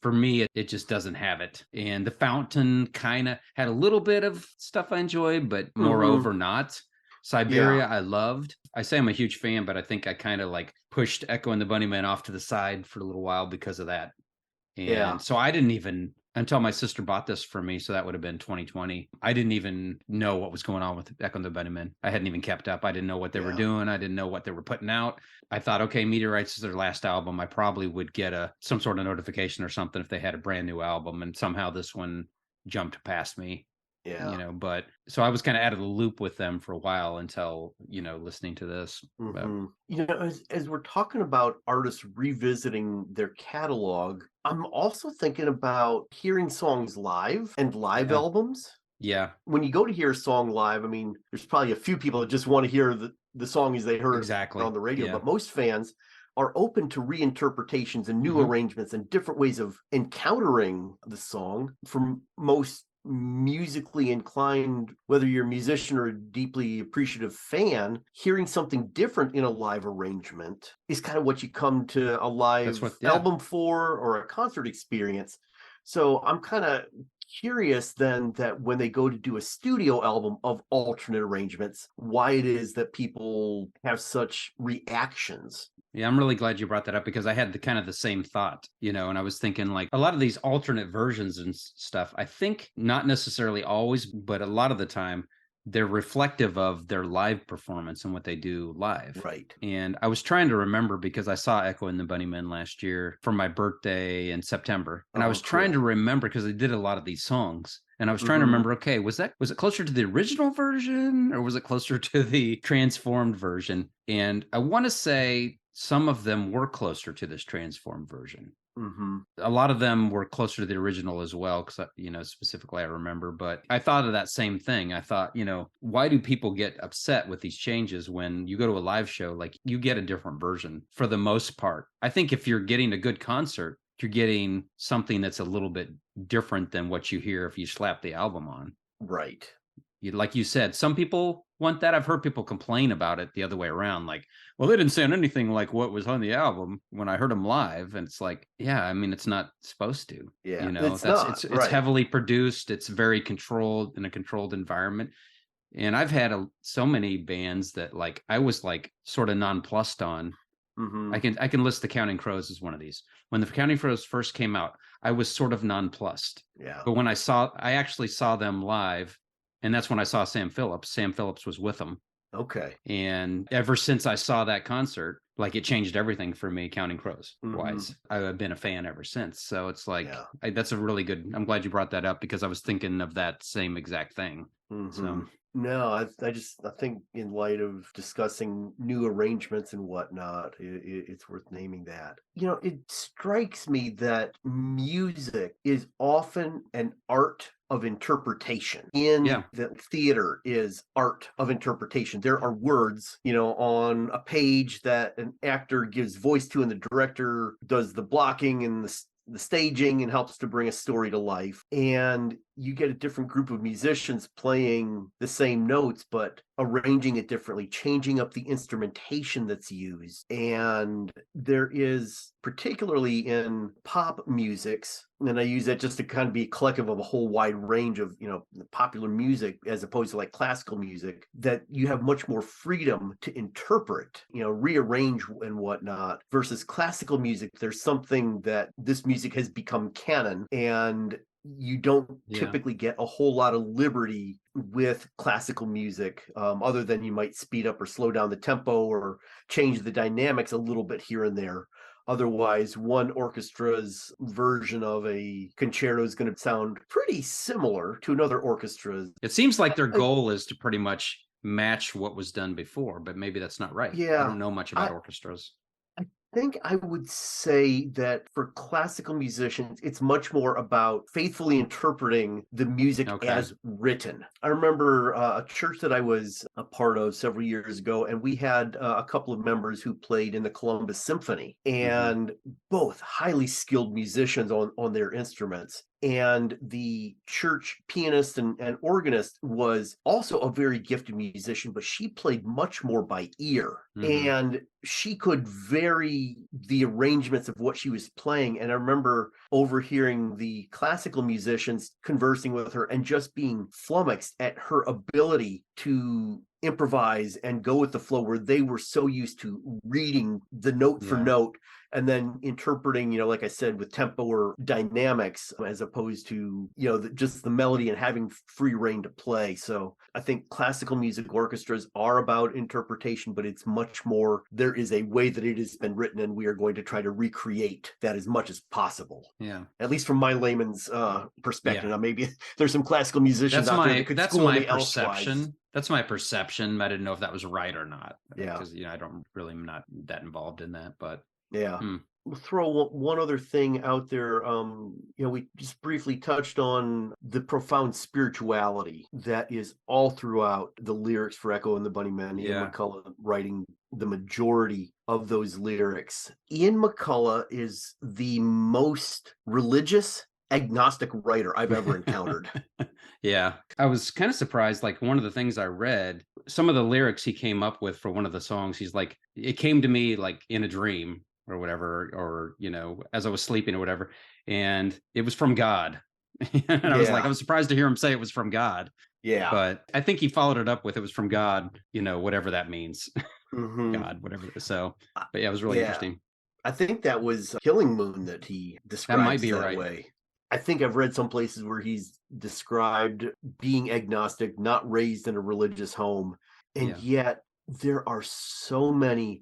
for me, it just doesn't have it. And The Fountain kind of had a little bit of stuff I enjoyed, but moreover not. Siberia, I loved. I say I'm a huge fan, but I think I kind of like pushed Echo and the Bunnymen off to the side for a little while because of that. And so I didn't even, until my sister bought this for me, so that would have been 2020, I didn't even know what was going on with Echo and the Bunnymen. I hadn't even kept up. I didn't know what they were doing. I didn't know what they were putting out. I thought, okay, Meteorites is their last album. I probably would get some sort of notification or something if they had a brand new album. And somehow this one jumped past me. But so I was kind of out of the loop with them for a while until, listening to this. As we're talking about artists revisiting their catalog, I'm also thinking about hearing songs live and live albums. Yeah. When you go to hear a song live, I mean, there's probably a few people that just want to hear the song as they heard on the radio, but most fans are open to reinterpretations and new arrangements and different ways of encountering the song. For most musically inclined, whether you're a musician or a deeply appreciative fan, hearing something different in a live arrangement is kind of what you come to a live album for or a concert experience. So I'm kind of curious then that when they go to do a studio album of alternate arrangements, why it is that people have such reactions. Yeah, I'm really glad you brought that up because I had the same thought, and I was thinking like a lot of these alternate versions and stuff, I think not necessarily always, but a lot of the time they're reflective of their live performance and what they do live. Right. And I was trying to remember because I saw Echo and the Bunnymen last year for my birthday in September. And I was trying to remember because they did a lot of these songs. And I was trying to remember, okay, was it closer to the original version or was it closer to the transformed version? And I want to say some of them were closer to this transformed version. A lot of them were closer to the original as well, because, specifically I remember. But I thought of that same thing. I thought, why do people get upset with these changes when you go to a live show? Like, you get a different version for the most part. I think if you're getting a good concert, you're getting something that's a little bit different than what you hear if you slap the album on. Right. Like you said, some people want that. I've heard people complain about it the other way around. Like, well, they didn't sound anything like what was on the album when I heard them live. And it's like, yeah, I mean, it's not supposed to. Yeah, it's heavily produced. It's very controlled in a controlled environment. And I've had so many bands that like I was like sort of nonplussed on. I can list the Counting Crows as one of these. When the Counting Crows first came out, I was sort of nonplussed. Yeah. But when I actually saw them live. And that's when I saw Sam Phillips. Sam Phillips was with them. Okay. And ever since I saw that concert, like it changed everything for me, Counting Crows wise. I've been a fan ever since. So it's like, that's a really good, I'm glad you brought that up because I was thinking of that same exact thing. So. No, I think in light of discussing new arrangements and whatnot, it's worth naming that. It strikes me that music is often an art of interpretation. The theater is art of interpretation. There are words, on a page that an actor gives voice to and the director does the blocking and the staging and helps to bring a story to life. And you get a different group of musicians playing the same notes, but arranging it differently, changing up the instrumentation that's used. And there is, particularly in pop musics, and I use that just to kind of be collective of a whole wide range of, popular music, as opposed to like classical music, that you have much more freedom to interpret, rearrange and whatnot, versus classical music. There's something that this music has become canon, and you don't typically get a whole lot of liberty with classical music, other than you might speed up or slow down the tempo or change the dynamics a little bit here and there. Otherwise, one orchestra's version of a concerto is going to sound pretty similar to another orchestra's. It seems like their goal is to pretty much match what was done before, but maybe that's not right. Yeah, I don't know much about orchestras. think I would say that for classical musicians, it's much more about faithfully interpreting the music as written. I remember a church that I was a part of several years ago, and we had a couple of members who played in the Columbus Symphony, and both highly skilled musicians on their instruments. And the church pianist and organist was also a very gifted musician, but she played much more by ear. And she could vary the arrangements of what she was playing. And I remember overhearing the classical musicians conversing with her and just being flummoxed at her ability to improvise and go with the flow, where they were so used to reading the note for note and then interpreting, like I said, with tempo or dynamics, as opposed to, just the melody and having free reign to play. So I think classical music orchestras are about interpretation, but it's much more, there is a way that it has been written, and we are going to try to recreate that as much as possible. Yeah. At least from my layman's perspective. Now, maybe there's some classical musicians out there that could school me perception. That's my perception. I didn't know if that was right or not. Yeah. Because, I don't really, am not that involved in that, but. Yeah. We'll throw one other thing out there. We just briefly touched on the profound spirituality that is all throughout the lyrics for Echo and the Bunnymen. Ian McCullough writing the majority of those lyrics. Ian McCullough is the most religious agnostic writer I've ever encountered. Yeah. I was kind of surprised. Like, one of the things I read, some of the lyrics he came up with for one of the songs, he's like, it came to me like in a dream or whatever, or, as I was sleeping or whatever. And it was from God. And I was surprised to hear him say it was from God. Yeah. But I think he followed it up with, it was from God, whatever that means. God, whatever. So, but yeah, it was really interesting. I think that was Killing Moon that he described that might be that way. I think I've read some places where he's described being agnostic, not raised in a religious home. And yet there are so many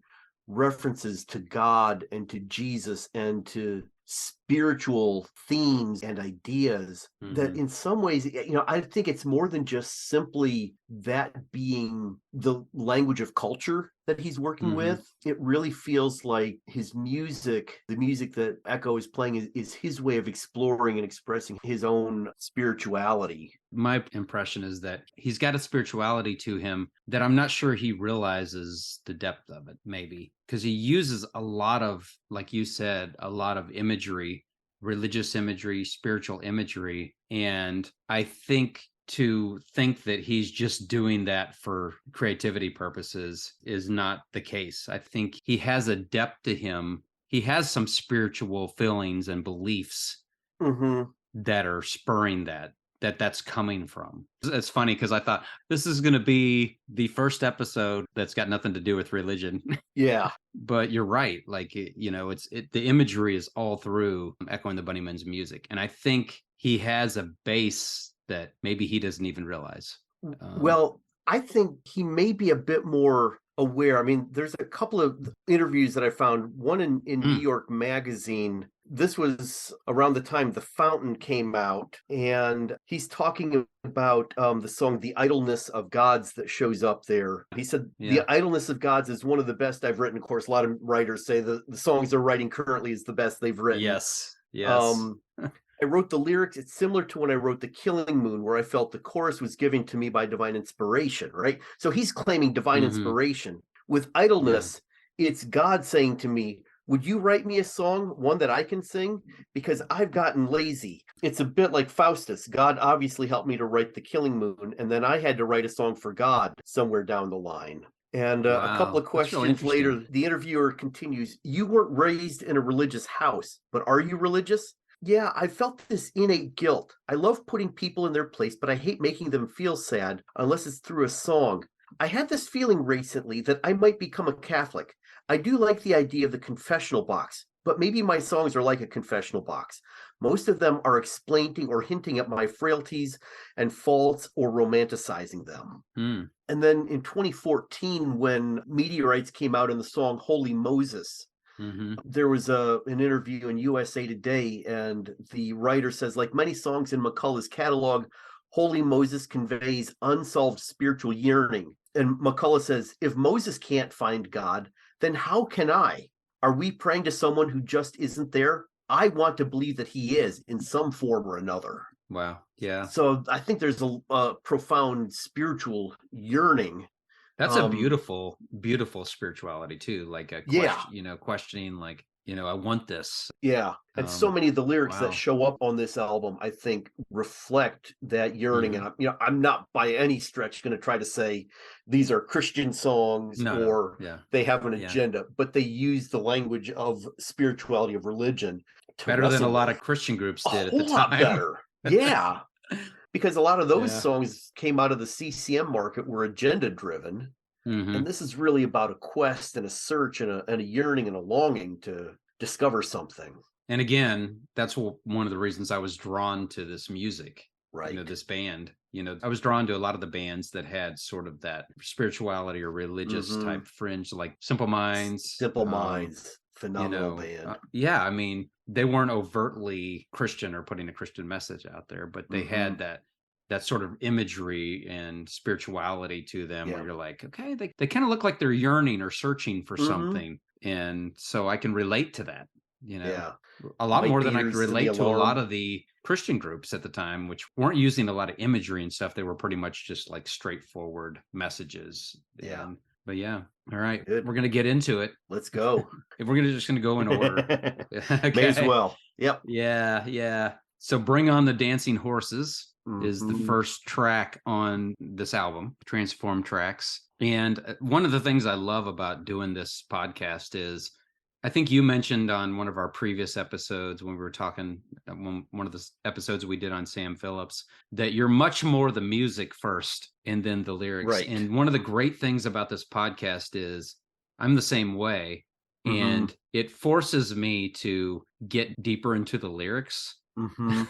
references to God and to Jesus and to spiritual themes and ideas that in some ways, I think it's more than just simply that being the language of culture that he's working with. It really feels like his music, the music that Echo is playing, is his way of exploring and expressing his own spirituality. My impression is that he's got a spirituality to him that I'm not sure he realizes the depth of it, maybe, because he uses a lot of, like you said, a lot of imagery, religious imagery, spiritual imagery. And I think to think that he's just doing that for creativity purposes is not the case. I think he has a depth to him. He has some spiritual feelings and beliefs that are spurring that's coming from. It's funny because I thought this is going to be the first episode that's got nothing to do with religion. Yeah. But you're right. Like, the imagery is all through Echo and the Bunnymen's music. And I think he has a base that maybe he doesn't even realize. Well, I think he may be a bit more aware. I mean, there's a couple of interviews that I found, one in New York Magazine. This was around the time The Fountain came out, and he's talking about the song The Idleness of Gods that shows up there. He said, The Idleness of Gods is one of the best I've written. Of course, a lot of writers say the songs they're writing currently is the best they've written. Yes. I wrote the lyrics. It's similar to when I wrote The Killing Moon, where I felt the chorus was given to me by divine inspiration, right? So he's claiming divine inspiration. With Idleness, it's God saying to me, would you write me a song, one that I can sing? Because I've gotten lazy. It's a bit like Faustus. God obviously helped me to write The Killing Moon, and then I had to write a song for God somewhere down the line. And a couple of questions later, the interviewer continues, you weren't raised in a religious house, but are you religious? Yeah, I felt this innate guilt. I love putting people in their place, but I hate making them feel sad unless it's through a song. I had this feeling recently that I might become a Catholic. I do like the idea of the confessional box, but maybe my songs are like a confessional box. Most of them are explaining or hinting at my frailties and faults or romanticizing them. And then in 2014, when Meteorites came out in the song Holy Moses, there was an interview in USA Today, and the writer says, like many songs in McCullough's catalog, Holy Moses conveys unsolved spiritual yearning. And McCullough says, if Moses can't find God, then how can I? Are we praying to someone who just isn't there? I want to believe that he is in some form or another. Wow. Yeah. So I think there's a profound spiritual yearning. That's a beautiful, beautiful spirituality too. Like a question, questioning, like, I want this. Yeah. And so many of the lyrics wow. that show up on this album, I think, reflect that yearning. And I'm not by any stretch going to try to say these are Christian songs or they have an agenda, but they use the language of spirituality, of religion. Better than a lot of Christian groups did at the time. A whole lot better. Yeah. Because a lot of those songs came out of the CCM market, were agenda driven. And this is really about a quest and a search and a yearning and a longing to discover something. And again, that's one of the reasons I was drawn to this music, right? This band. I was drawn to a lot of the bands that had sort of that spirituality or religious type fringe, like Simple Minds. Simple Minds, phenomenal band. I mean, they weren't overtly Christian or putting a Christian message out there, but they had that sort of imagery and spirituality to them where you're like, okay, they kind of look like they're yearning or searching for something. And so I can relate to that, a lot more than I could relate to a lot of the Christian groups at the time, which weren't using a lot of imagery and stuff. They were pretty much just like straightforward messages. Yeah. But yeah. All right. Good. We're going to get into it. Let's go. If we're just going to go in order. Okay. May as well. Yep. Yeah. Yeah. So Bring On the Dancing Horses is the first track on this album, Transform Tracks. And one of the things I love about doing this podcast is, I think you mentioned on one of our previous episodes when we were talking, one of the episodes we did on Sam Phillips, that you're much more the music first and then the lyrics. Right. And one of the great things about this podcast is I'm the same way. And it forces me to get deeper into the lyrics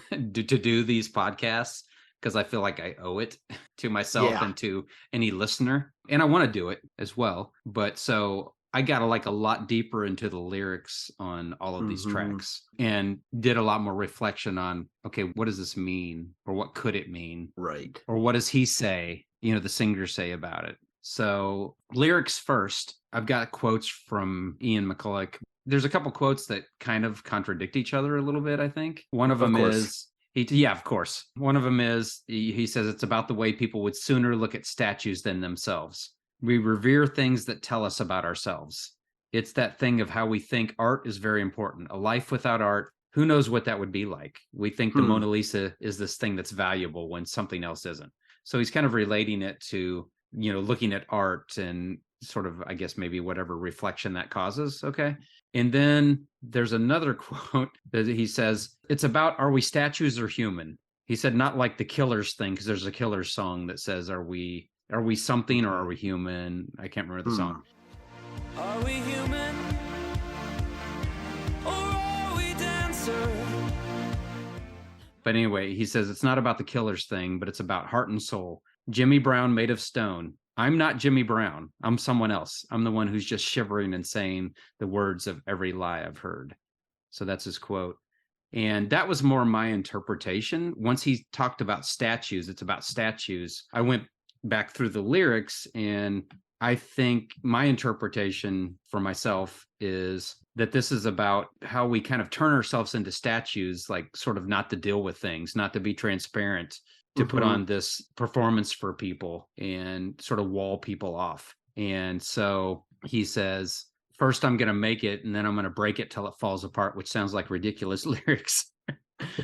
to do these podcasts, because I feel like I owe it to myself and to any listener. And I want to do it as well. But so I got like a lot deeper into the lyrics on all of these tracks and did a lot more reflection on, okay, what does this mean? Or what could it mean? Right. Or what does he say, the singer say about it? So lyrics first, I've got quotes from Ian McCulloch. There's a couple quotes that kind of contradict each other a little bit, I think. One of them is, of course. One of them is, he says it's about the way people would sooner look at statues than themselves. We revere things that tell us about ourselves. It's that thing of how we think art is very important. A life without art, who knows what that would be like? We think the Mona Lisa is this thing that's valuable when something else isn't. So he's kind of relating it to, looking at art and sort of, I guess, maybe whatever reflection that causes. Okay. And then there's another quote that he says, it's about, are we statues or human? He said, not like the Killers thing, because there's a Killers song that says, are we something or are we human? I can't remember the song. Are we human or are we dancer? But anyway, he says it's not about the Killers thing, but it's about heart and soul. Jimmy Brown made of stone. I'm not Jimmy Brown. I'm someone else. I'm the one who's just shivering and saying the words of every lie I've heard. So that's his quote. And that was more my interpretation. Once he talked about statues, it's about statues. I went back through the lyrics, and I think my interpretation for myself is that this is about how we kind of turn ourselves into statues, like sort of not to deal with things, not to be transparent, to put on this performance for people and sort of wall people off. And so he says, first I'm going to make it and then I'm going to break it till it falls apart, which sounds like ridiculous lyrics.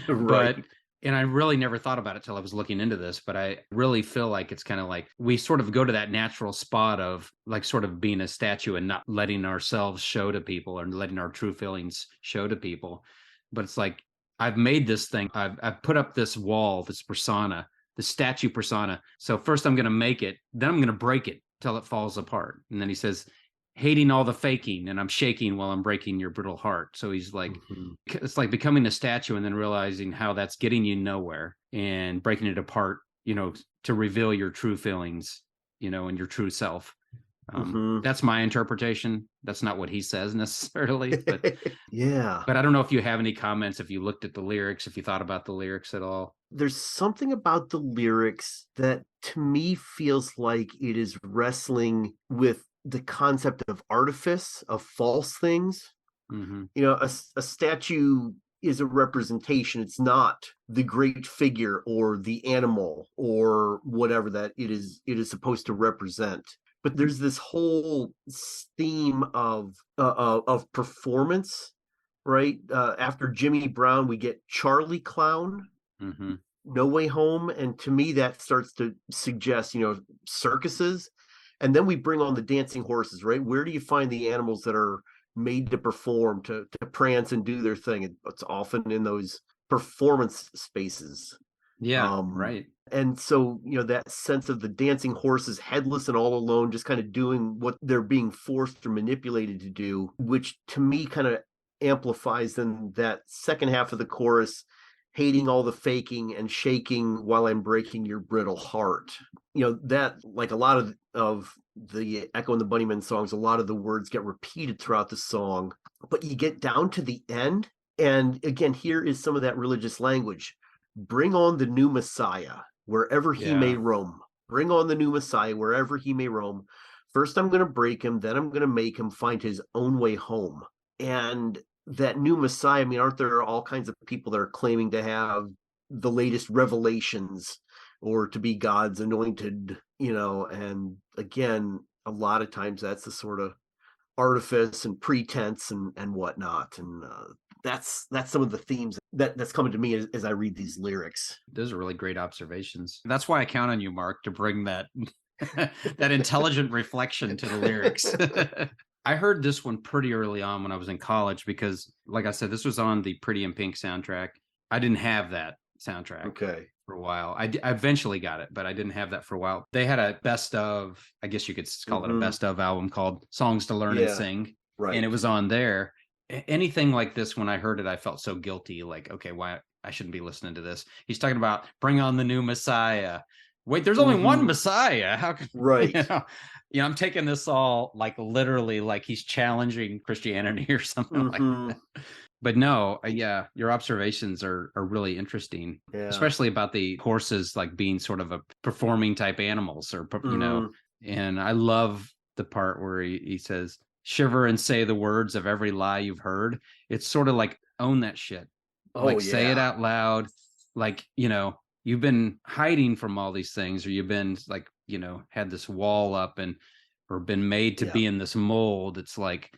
Right. And I really never thought about it till I was looking into this, but I really feel like it's kind of like we sort of go to that natural spot of like sort of being a statue and not letting ourselves show to people or letting our true feelings show to people. But it's like, I've made this thing. I've put up this wall, this persona, the statue persona. So first I'm going to make it, then I'm going to break it till it falls apart. And then he says, hating all the faking, and I'm shaking while I'm breaking your brittle heart. So he's like, it's like becoming a statue and then realizing how that's getting you nowhere and breaking it apart, to reveal your true feelings, and your true self. That's my interpretation. That's not what he says necessarily, but yeah. But I don't know if you have any comments, if you looked at the lyrics, if you thought about the lyrics at all. There's something about the lyrics that to me feels like it is wrestling with the concept of artifice, of false things. You know, a statue is a representation. It's not the great figure or the animal or whatever that it is supposed to represent. But there's this whole theme of performance, right? After Jimmy Brown, we get Charlie Clown, No Way Home, and to me that starts to suggest, you know, circuses. And then we bring on the dancing horses, right? Where do you find the animals that are made to perform, to prance and do their thing? It's often in those performance spaces. Yeah, right. And so, you know, that sense of the dancing horses, headless and all alone, just kind of doing what they're being forced or manipulated to do, which to me kind of amplifies then that second half of the chorus, hating all the faking and shaking while I'm breaking your brittle heart. You know, that, like a lot of the Echo and the Bunnymen songs, a lot of the words get repeated throughout the song, but you get down to the end, and again, here is some of that religious language. Bring on the new Messiah wherever he may roam. Bring on the new Messiah wherever he may roam. First, I'm going to break him. Then I'm going to make him find his own way home. And that new Messiah, I mean, aren't there all kinds of people that are claiming to have the latest revelations or to be God's anointed, you know? And again, a lot of times that's the sort of artifice and pretense and whatnot. And that's some of the themes that's coming to me as I read these lyrics. Those are really great observations. That's why I count on you, Mark, to bring that that intelligent reflection to the lyrics. I heard this one pretty early on when I was in college because, like I said, this was on the Pretty in Pink soundtrack. I didn't have that soundtrack for a while. I eventually got it, but I didn't have that for a while. They had a best of, I guess you could call it a best of album called Songs to Learn and Sing. Right. And it was on there. Anything like this, when I heard it, I felt so guilty. Like, okay, why I shouldn't be listening to this. He's talking about bring on the new Messiah. Wait, there's only one Messiah. How can I'm taking this all like literally like he's challenging Christianity or something like that. But no, your observations are really interesting, especially about the horses like being sort of a performing type animals, or you know. And I love the part where he says, "Shiver and say the words of every lie you've heard." It's sort of like own that shit, say it out loud, like, you know, you've been hiding from all these things, or you've been like, you know, had this wall up or been made to be in this mold. It's like,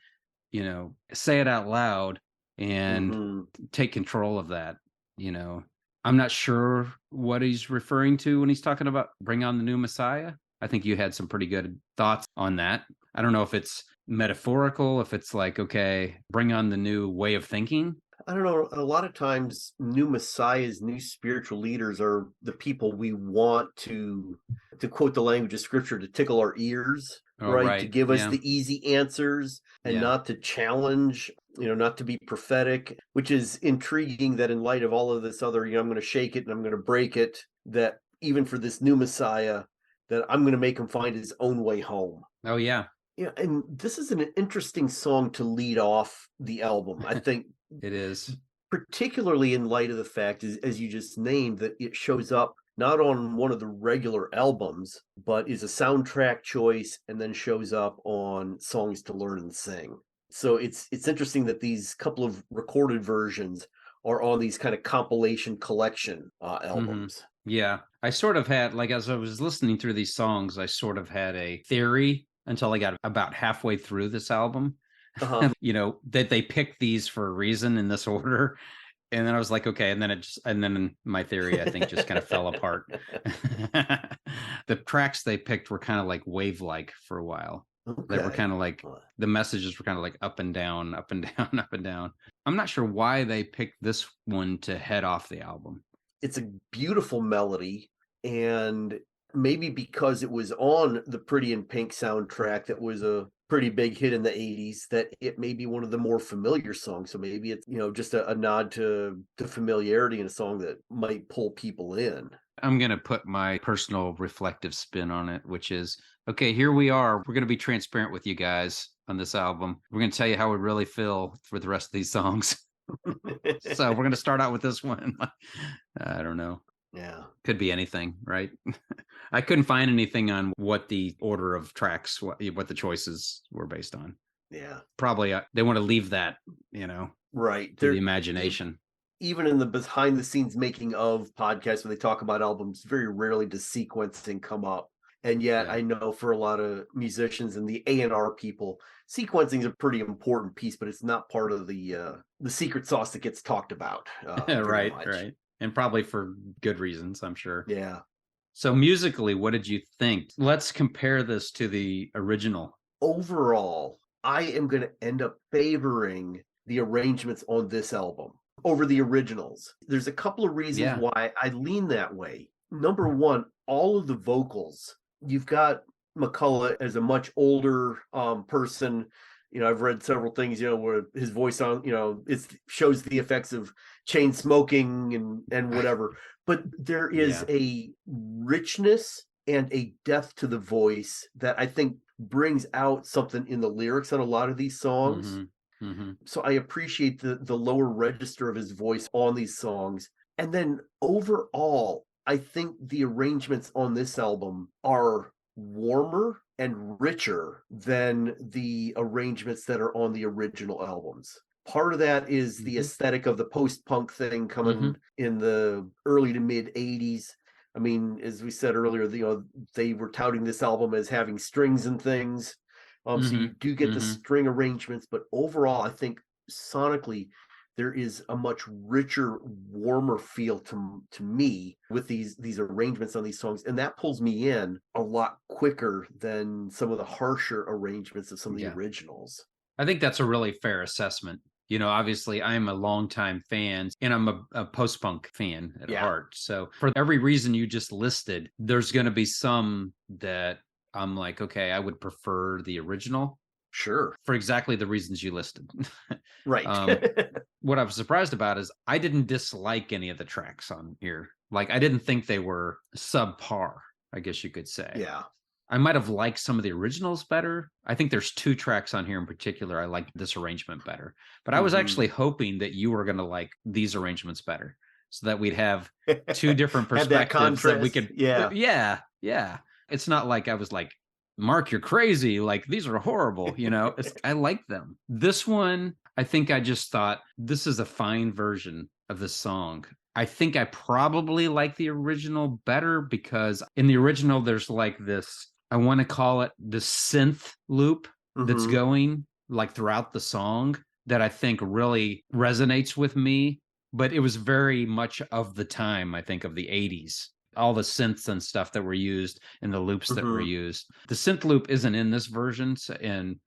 you know, say it out loud and take control of that. You know, I'm not sure what he's referring to when he's talking about bring on the new Messiah. I think you had some pretty good thoughts on that. I don't know if it's metaphorical, if it's like, okay, bring on the new way of thinking. I don't know. A lot of times, new messiahs, new spiritual leaders are the people we want to quote the language of scripture, to tickle our ears, right? To give us the easy answers and not to challenge, you know, not to be prophetic, which is intriguing that in light of all of this other, you know, I'm going to shake it and I'm going to break it, that even for this new Messiah, that I'm going to make him find his own way home. Oh, yeah. Yeah. And this is an interesting song to lead off the album, I think. It is, particularly in light of the fact, as you just named, that it shows up not on one of the regular albums, but is a soundtrack choice and then shows up on Songs to Learn and Sing. So it's interesting that these couple of recorded versions are on these kind of compilation collection albums. Yeah, I sort of had, like, as I was listening through these songs, I sort of had a theory until I got about halfway through this album. You know, that they picked these for a reason in this order. And then I was like, okay. And then my theory, I think, just kind of fell apart. The tracks they picked were kind of like wave-like for a while. They were kind of like, the messages were kind of like up and down, up and down, up and down. I'm not sure why they picked this one to head off the album. It's a beautiful melody, and maybe because it was on the Pretty in Pink soundtrack that was a pretty big hit in the 80s, that it may be one of the more familiar songs. So maybe it's, you know, just a nod to familiarity in a song that might pull people in. I'm going to put my personal reflective spin on it, which is, okay, here we are. We're going to be transparent with you guys on this album. We're going to tell you how we really feel for the rest of these songs. So we're going to start out with this one. I don't know. Yeah. Could be anything, right? I couldn't find anything on what the order of tracks, what the choices were based on. Yeah. Probably they want to leave that, Right. to the imagination. Even in the behind the scenes making of podcasts where they talk about albums, very rarely does sequencing come up. And yet I know for a lot of musicians and the A&R people, sequencing is a pretty important piece, but it's not part of the secret sauce that gets talked about. Right. And probably for good reasons, I'm sure. Yeah. So musically, what did you think? Let's compare this to the original. Overall, I am going to end up favoring the arrangements on this album over the originals. There's a couple of reasons why I lean that way. Number one, all of the vocals. You've got McCullough as a much older person. I've read several things, where his voice on, it shows the effects of chain smoking and whatever. But there is a richness and a depth to the voice that I think brings out something in the lyrics on a lot of these songs. Mm-hmm. Mm-hmm. So I appreciate the lower register of his voice on these songs. And then overall, I think the arrangements on this album are warmer and richer than the arrangements that are on the original albums. Part of that is the aesthetic of the post-punk thing coming in the early to mid 80s. I mean, as we said earlier, they were touting this album as having strings and things. So you do get the string arrangements, but overall, I think sonically, there is a much richer, warmer feel to me with these arrangements on these songs, and that pulls me in a lot quicker than some of the harsher arrangements of some of the originals. I think that's a really fair assessment. Obviously, I'm a longtime fan, and I'm a post-punk fan at heart. So for every reason you just listed, there's going to be some that I'm like, okay, I would prefer the original. Sure. For exactly the reasons you listed. Right. What I was surprised about is I didn't dislike any of the tracks on here. Like, I didn't think they were subpar, I guess you could say. Yeah. I might have liked some of the originals better. I think there's 2 tracks on here in particular I liked this arrangement better. But I was actually hoping that you were going to like these arrangements better, so that we'd have 2 different perspectives that we could. Yeah. It's not like I was like, Mark, you're crazy. Like, these are horrible. I like them. This one, I think I just thought this is a fine version of the song. I think I probably like the original better because in the original, there's like this, I want to call it the synth loop that's going like throughout the song that I think really resonates with me. But it was very much of the time, I think, of the 80s. All the synths and stuff that were used and the loops that were used. The synth loop isn't in this version, and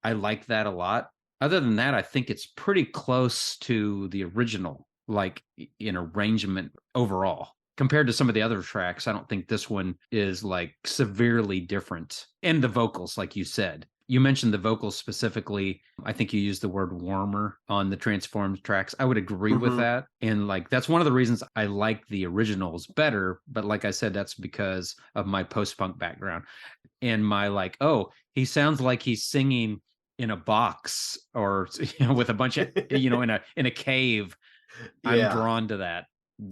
I like that a lot. Other than that, I think it's pretty close to the original, like in arrangement overall. Compared to some of the other tracks, I don't think this one is like severely different. And the vocals, like you said. You mentioned the vocals specifically. I think you used the word warmer on the Transformed tracks. I would agree with that. And like, that's one of the reasons I like the originals better. But like I said, that's because of my post-punk background and my like, oh, he sounds like he's singing in a box or, with a bunch of, in a cave. I'm drawn to that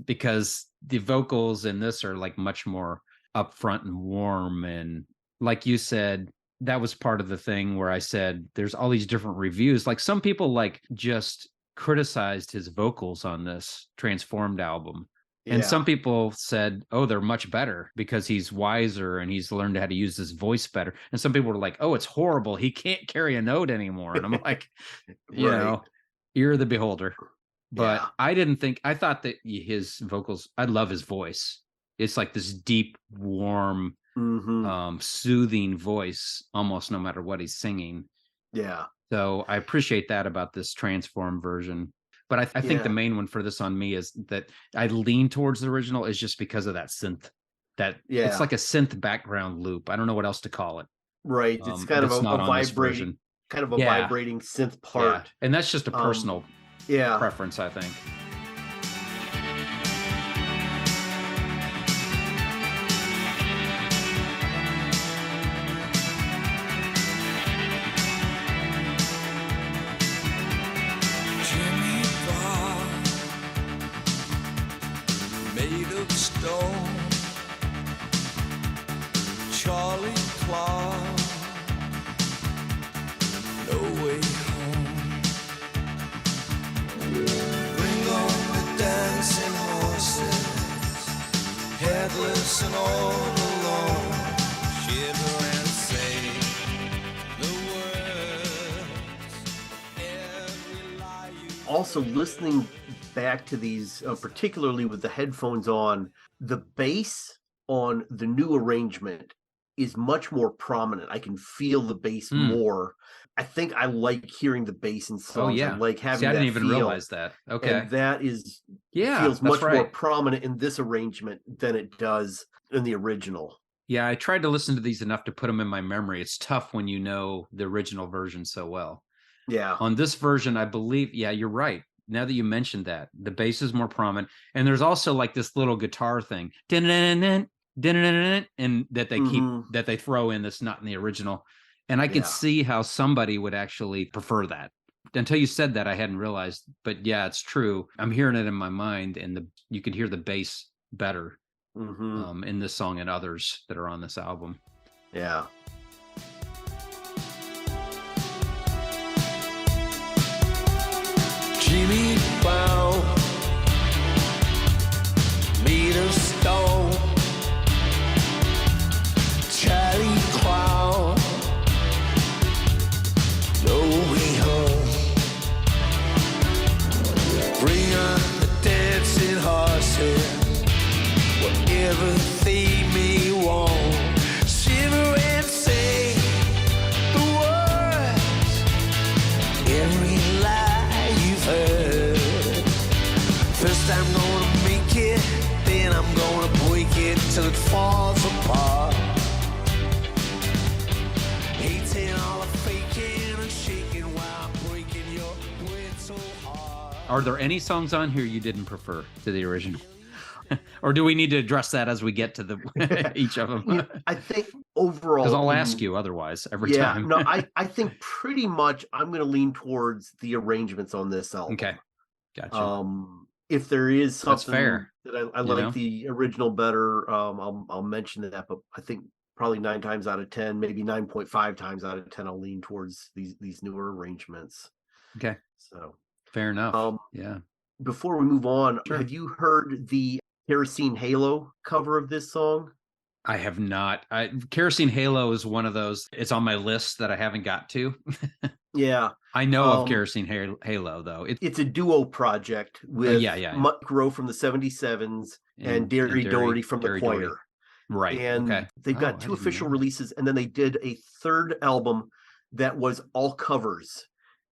because the vocals in this are like much more upfront and warm. And like you said, that was part of the thing where I said there's all these different reviews. Like, some people like just criticized his vocals on this Transformed album. And some people said, oh, they're much better because he's wiser and he's learned how to use his voice better. And some people were like, oh, it's horrible. He can't carry a note anymore. And I'm like, ear of the beholder. But I thought that his vocals, I love his voice. It's like this deep, warm, soothing voice almost no matter what he's singing. So I appreciate that about this Transform version. But I think the main one for this on me is that I lean towards the original is just because of that synth. It's like a synth background loop. I don't know what else to call it. Right. It's kind of a vibrating synth part. And that's just a personal preference, I think. Charlie Clark, no all alone, shiver and say the words, every lie you Also, listening back to these, particularly with the headphones on, the bass on the new arrangement is much more prominent. I can feel the bass more. I think I like hearing the bass in songs. Oh yeah. I like having See, I that didn't even feel. realize that. Okay. And that is that's feels much more right. prominent in this arrangement than it does in the original. Yeah, I tried to listen to these enough to put them in my memory. It's tough when you know the original version so well. Yeah. On this version, I believe, yeah, you're right. Now that you mentioned that, the bass is more prominent. And there's also like this little guitar thing. And that they keep that they throw in that's not in the original. And I could see how somebody would actually prefer that. Until you said that, I hadn't realized. But yeah, it's true. I'm hearing it in my mind, and you can hear the bass better in this song and others that are on this album. Yeah. Jimmy Brown made of stone. Charlie Crown, no way home. Bring on the dancing horses, whatever they may want. Shiver and say the words, every lie you've heard. First I'm gonna make it, then I'm gonna break it till it falls apart. Hating all the faking and shaking while breaking your brain so hard. Are there any songs on here you didn't prefer to the original? Or do we need to address that as we get to the each of them? Yeah, I think overall, because I'll ask you otherwise every time. No, I think pretty much I'm going to lean towards the arrangements on this album. Okay, gotcha. If there is something That's fair. that I like the original better, I'll mention that. But I think probably 9 times out of 10, maybe 9.5 times out of 10, I'll lean towards these newer arrangements. Okay, so fair enough. Yeah. Before we move on, Sure. have you heard the Kerosene Halo cover of this song? I have not. Kerosene Halo is one of those. It's on my list that I haven't got to. Yeah. I know of Kerosene Halo, though. It's a duo project with Mike Rowe from the 77s and Derry Doherty from the Choir. Doherty. Right. And they've got 2 official releases, and then they did a 3rd album that was all covers.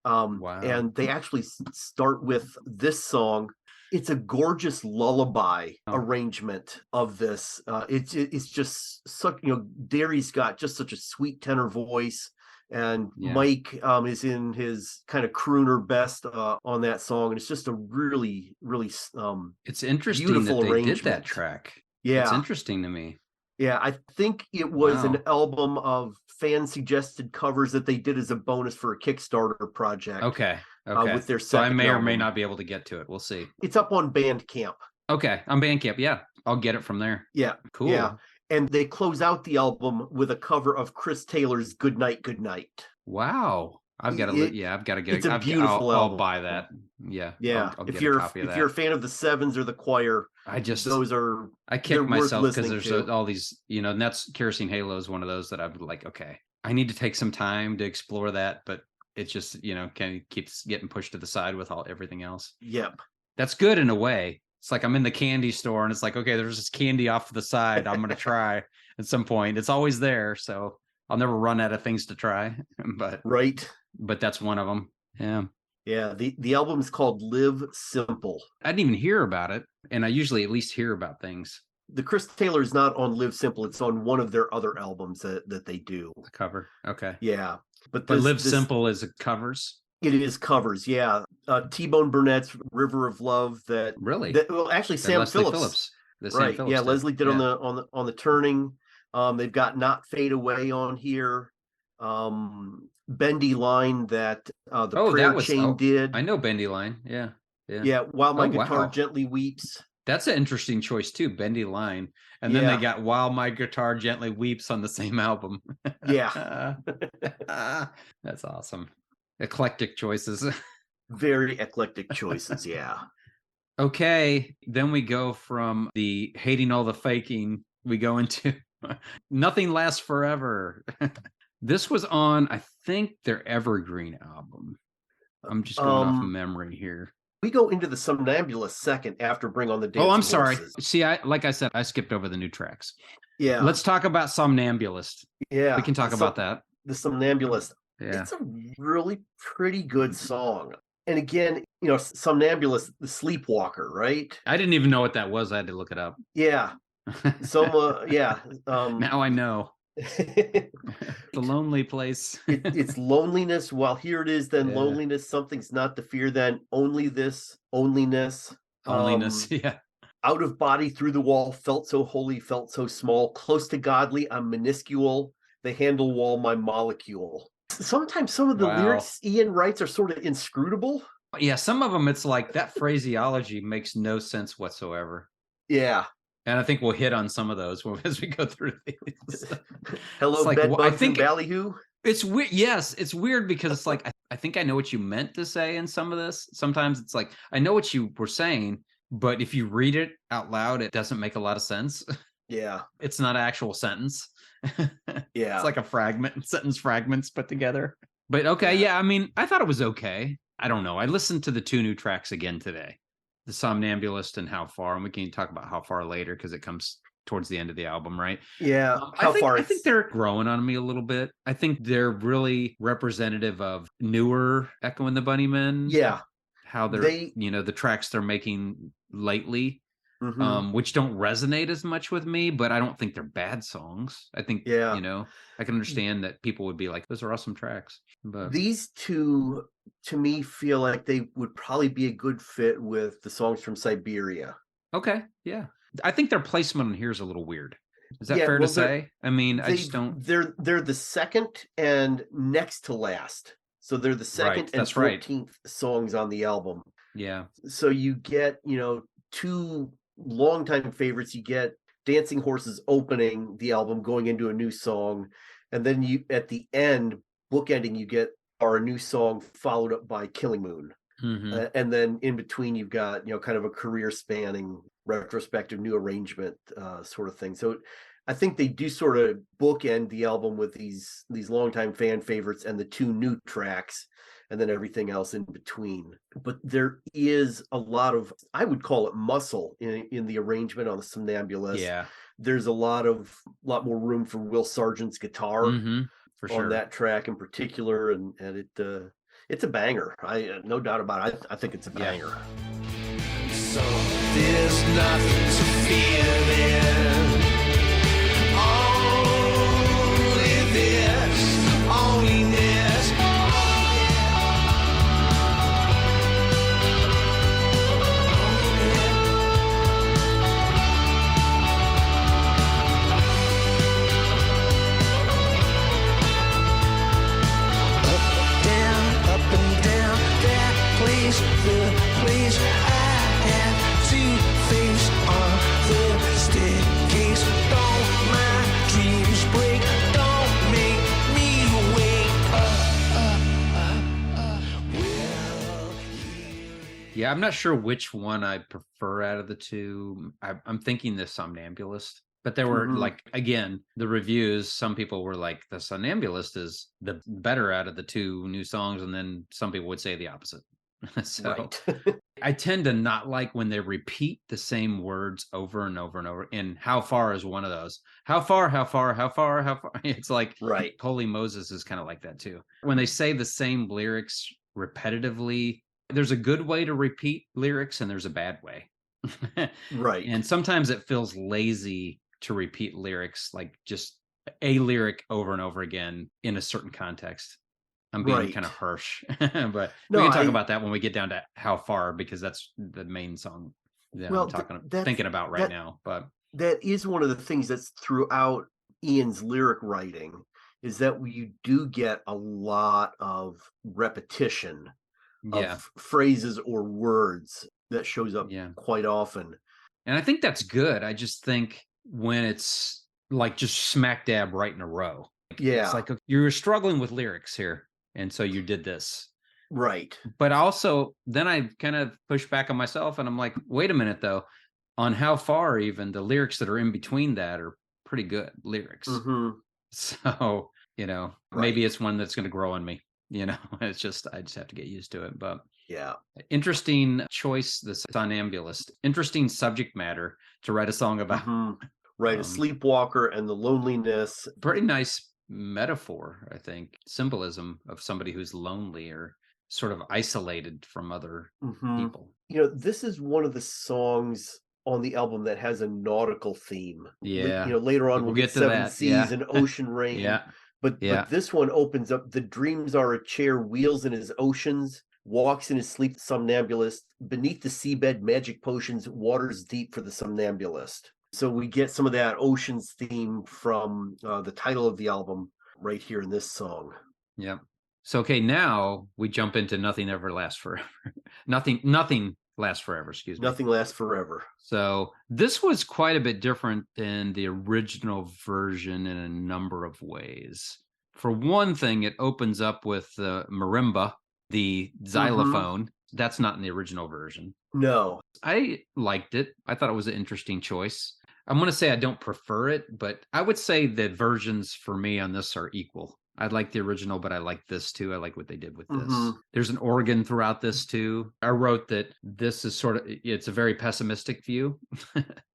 Wow. And they actually start with this song. It's a gorgeous lullaby arrangement of this. It's just such, Derry's got just such a sweet tenor voice, and Mike is in his kind of crooner best on that song, and it's just a really, really it's interesting beautiful that they arrangement. did that track. Yeah, it's interesting to me. Yeah, I think it was an album of fan-suggested covers that they did as a bonus for a Kickstarter project. Okay. With their so I may album. or may not be able to get to it. We'll see. It's up on Bandcamp. Okay, on Bandcamp. Yeah, I'll get it from there. Yeah, cool. Yeah, and they close out the album with a cover of Chris Taylor's "Good Night, Good Night." Wow, I've got to. I've got to get. It's a beautiful album. I'll buy that. Yeah, yeah. I'll if get you're a copy of if that. you're a fan of the Sevens or the Choir, those are. I kick myself because there's all these, and that's Kerosene Halo is one of those that I'm like, okay, I need to take some time to explore that, but it's just, kind of keeps getting pushed to the side with everything else. Yep. That's good in a way. It's like I'm in the candy store and it's like, okay, there's this candy off to the side. I'm going to try at some point. It's always there. So I'll never run out of things to try, but that's one of them. Yeah. Yeah. The album is called Live Simple. I didn't even hear about it. And I usually at least hear about things. The Chris Taylor is not on Live Simple. It's on one of their other albums that they do. The cover. Okay. Yeah. But Live Simple is covers? It is covers, yeah. T-Bone Burnett's River of Love Really? Actually Sam Phillips. Sam Phillips yeah, Leslie did on the Turning. They've got Not Fade Away on here. Bendy Line that the Prayer Chain did. I know Bendy Line. Yeah. Yeah, While My Guitar Gently Weeps. That's an interesting choice too, Bendy Line. And then they got While My Guitar Gently Weeps on the same album. Yeah. That's awesome. Eclectic choices. Very eclectic choices, yeah. Okay. Then we go from the hating all the faking we go into Nothing Lasts Forever. This was on, I think, their Evergreen album. I'm just going off memory here. We go into the Somnambulist second after Bring on the Dancing Oh, I'm Horses. sorry. See, like I said, I skipped over the new tracks. Yeah. Let's talk about Somnambulist. Yeah. We can talk about that. The Somnambulist. Yeah. It's a really pretty good song. And again, Somnambulist, the sleepwalker, right? I didn't even know what that was. I had to look it up. Yeah. Yeah. Now I know. The lonely place. It's loneliness. Well, here it is then. Loneliness. Something's not to fear then. Only this. Onlyness. Yeah. Out of body through the wall. Felt so holy. Felt so small. Close to godly. I'm minuscule. The handle wall. My molecule. Sometimes some of the lyrics Ian writes are sort of inscrutable. Yeah. Some of them, it's like that phraseology makes no sense whatsoever. Yeah. And I think we'll hit on some of those as we go through these. Hello, like, bed bugs I think and ballyhoo. It's weird. Yes, it's weird because it's like I think I know what you meant to say in some of this. Sometimes it's like I know what you were saying, but if you read it out loud, it doesn't make a lot of sense. Yeah, it's not an actual sentence. Yeah, it's like a sentence fragments put together. But okay, yeah. I mean, I thought it was okay. I don't know. I listened to the 2 new tracks again today. The Somnambulist and How Far, and we can talk about How Far later because it comes towards the end of the album, right? Yeah. I think they're growing on me a little bit. I think they're really representative of newer Echo and the Bunnymen. Yeah. How the tracks they're making lately, which don't resonate as much with me, but I don't think they're bad songs. I think, I can understand that people would be like, those are awesome tracks. But these two, to me, feel like they would probably be a good fit with the songs from Siberia. Okay, yeah. I think their placement on here is a little weird. Is that fair to say? I mean, I just don't. They're the second and next to last. So they're the second and 14th songs on the album. Yeah. So you get, 2 longtime favorites. You get Dancing Horses opening the album, going into a new song. And then you, at the end, bookending, you get our new song followed up by Killing Moon. And then in between, you've got, kind of a career spanning retrospective new arrangement sort of thing. So I think they do sort of bookend the album with these longtime fan favorites and the 2 new tracks, and then everything else in between. But there is a lot of, I would call it muscle in the arrangement on the Somnambulist. Yeah. There's a lot more room for Will Sargent's guitar for sure on that track in particular, and it's a banger. I no doubt about it. I think it's a banger. So there's nothing to fear then. Only this, only this. Up and down, that place, the place I have to face on the staircase. Don't my dreams break, don't make me wake up. Yeah, I'm not sure which one I prefer out of the 2. I'm thinking the Somnambulist. But there were again, the reviews, some people were like, the Somnambulist is the better out of the 2 new songs. And then some people would say the opposite. So I tend to not like when they repeat the same words over and over and over. And How Far is one of those. How far, how far, how far, how far. It's like Holy Moses is kind of like that too. When they say the same lyrics repetitively, there's a good way to repeat lyrics and there's a bad way. And sometimes it feels lazy to repeat lyrics, like just a lyric over and over again in a certain context. I'm being kind of harsh, but we can talk about that when we get down to How Far, because that's the main song that I'm thinking about right now. But that is one of the things that's throughout Ian's lyric writing, is that you do get a lot of repetition of phrases or words that shows up quite often. And I think that's good. I just think when it's like just smack dab right in a row. It's like you're struggling with lyrics here. And so you did this. Right. But also then I kind of push back on myself and I'm like, wait a minute though. on how far even the lyrics that are in between that are pretty good lyrics. So, maybe it's one that's going to grow on me. It's just, I just have to get used to it. But yeah, interesting choice, the Somnambulist. Interesting subject matter to write a song about. Right, a sleepwalker and the loneliness. Pretty nice metaphor, I think. Symbolism of somebody who's lonely or sort of isolated from other people. This is one of the songs on the album that has a nautical theme. Yeah. Later on we'll get Seven Seas and Ocean Rain. But this one opens up, the dreams are a chair, wheels in his oceans, walks in his sleep, the somnambulist, beneath the seabed, magic potions, waters deep for the somnambulist. So we get some of that oceans theme from the title of the album right here in this song. Yeah. So, okay, now we jump into Nothing Ever Lasts Forever. Nothing lasts forever, excuse me. Nothing lasts forever. So this was quite a bit different than the original version in a number of ways. For one thing, it opens up with the marimba, the xylophone. That's not in the original version. No. I liked it. I thought it was an interesting choice. I'm going to say I don't prefer it, but I would say the versions for me on this are equal. I like the original, but I like this too. I like what they did with this. There's an organ throughout this too. I wrote that this is it's a very pessimistic view,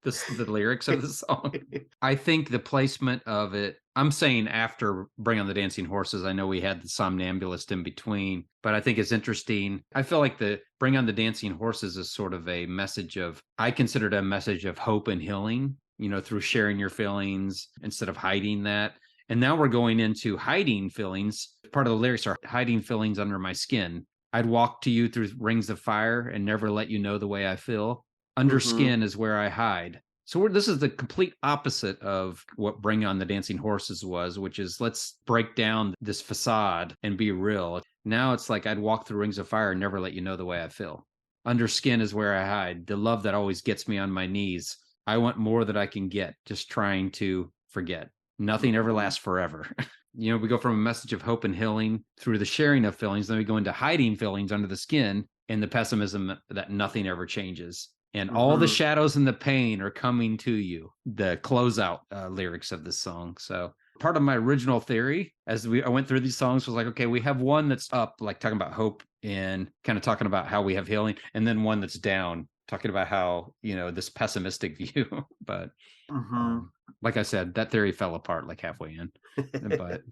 the lyrics of the song. I think the placement of it, I'm saying after Bring on the Dancing Horses, I know we had the Somnambulist in between, but I think it's interesting. I feel like the Bring on the Dancing Horses is sort of a message I consider it a message of hope and healing, through sharing your feelings instead of hiding that. And now we're going into hiding feelings. Part of the lyrics are hiding feelings under my skin. I'd walk to you through rings of fire and never let you know the way I feel. Under skin is where I hide. So this is the complete opposite of what Bring on the Dancing Horses was, which is let's break down this facade and be real. Now it's like I'd walk through rings of fire and never let you know the way I feel. Under skin is where I hide. The love that always gets me on my knees. I want more that I can get, just trying to forget. Nothing ever lasts forever. We go from a message of hope and healing through the sharing of feelings. Then we go into hiding feelings under the skin and the pessimism that nothing ever changes. And all the shadows and the pain are coming to you. The closeout lyrics of this song. So part of my original theory as I went through these songs was like, okay, we have one that's up, like talking about hope and kind of talking about how we have healing. And then one that's down, talking about how, this pessimistic view. But like I said, that theory fell apart like halfway in. But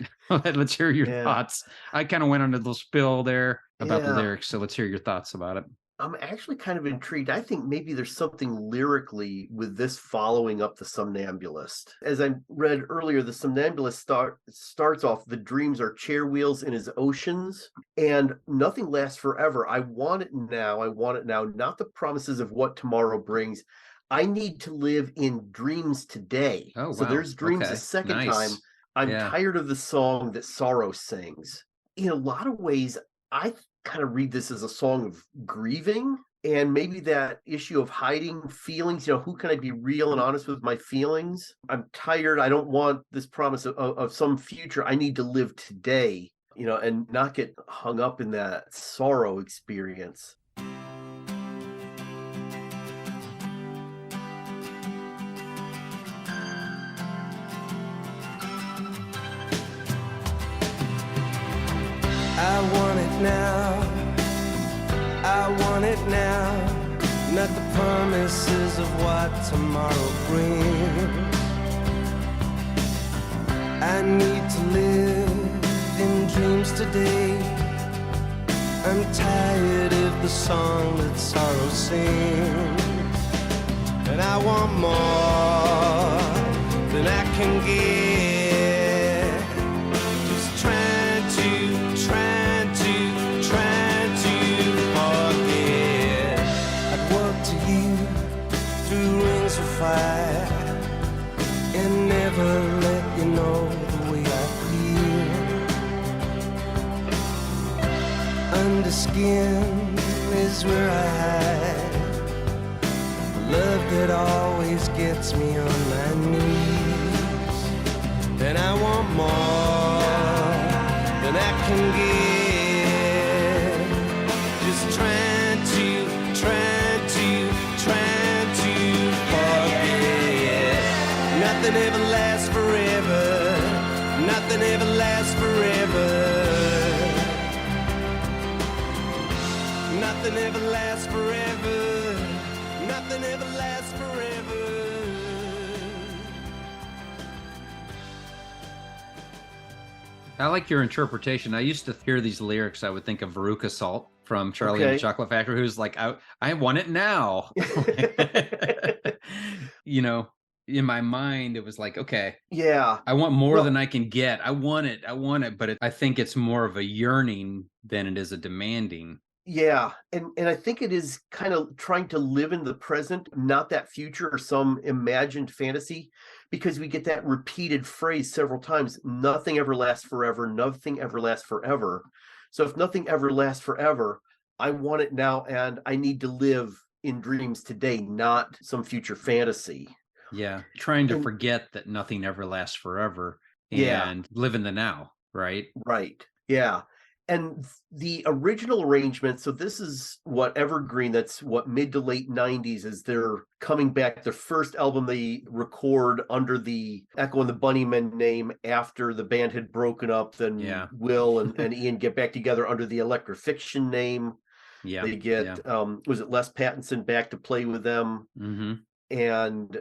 let's hear your thoughts. I kind of went on a little spill there about the lyrics. So let's hear your thoughts about it. I'm actually kind of intrigued. I think maybe there's something lyrically with this following up the Somnambulist. As I read earlier, the Somnambulist starts off, the dreams are chair wheels in his oceans, and nothing lasts forever. I want it now. I want it now. Not the promises of what tomorrow brings. I need to live in dreams today. Oh, wow. So there's dreams a second time. I'm tired of the song that sorrow sings. In a lot of ways, I kind of read this as a song of grieving, and maybe that issue of hiding feelings. Who can I be real and honest with my feelings? I'm tired. I don't want this promise of some future. I need to live today, and not get hung up in that sorrow experience. I want it now, I want it now, not the promises of what tomorrow brings. I need to live in dreams today. I'm tired of the song that sorrow sings, and I want more than I can give. And never let you know the way I feel. Under skin is where I hide. Love that always gets me on my knees. And I want more than I can give. Just trying to Nothing ever lasts forever. Nothing ever lasts forever. Nothing ever lasts forever. I like your interpretation. I used to hear these lyrics. I would think of Veruca Salt from Charlie and the Chocolate Factory, who's like, I want it now. You know, in my mind, it was like, okay, Yeah, I want more than I can get. I want it. But I think it's more of a yearning than it is a demanding. Yeah, and I think it is kind of trying to live in the present, not that future or some imagined fantasy, because we get that repeated phrase several times. Nothing ever lasts forever. Nothing ever lasts forever. So if nothing ever lasts forever, I want it now, and I need to live in dreams today, not some future fantasy. Yeah, trying to forget that nothing ever lasts forever and live in the now, right? Right. Yeah. And the original arrangement, so this is what Evergreen, that's what mid to late 90s, is they're coming back. Their first album they record under the Echo and the Bunnymen name after the band had broken up. Then Will and Ian get back together under the Electrofiction name. Yeah. They get, was it Les Pattinson back to play with them? Mm-hmm. And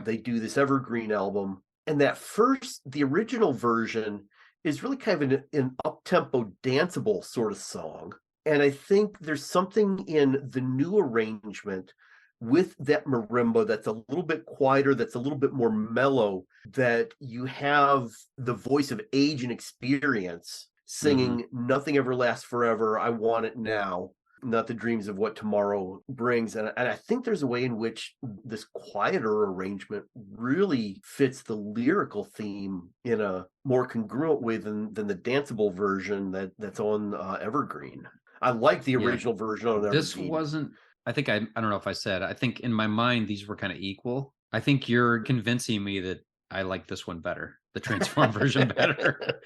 they do this Evergreen album. And the original version is really kind of an up-tempo, danceable sort of song. And I think there's something in the new arrangement with that marimba that's a little bit quieter, that's a little bit more mellow, that you have the voice of age and experience singing Nothing Ever Lasts Forever, I Want It Now, not the dreams of what tomorrow brings. And I think there's a way in which this quieter arrangement really fits the lyrical theme in a more congruent way than the danceable version that's on Evergreen. I like the original version on Evergreen. This wasn't, I think, I don't know if I said, I think in my mind, these were kind of equal. I think you're convincing me that I like this one better, the transformed version better.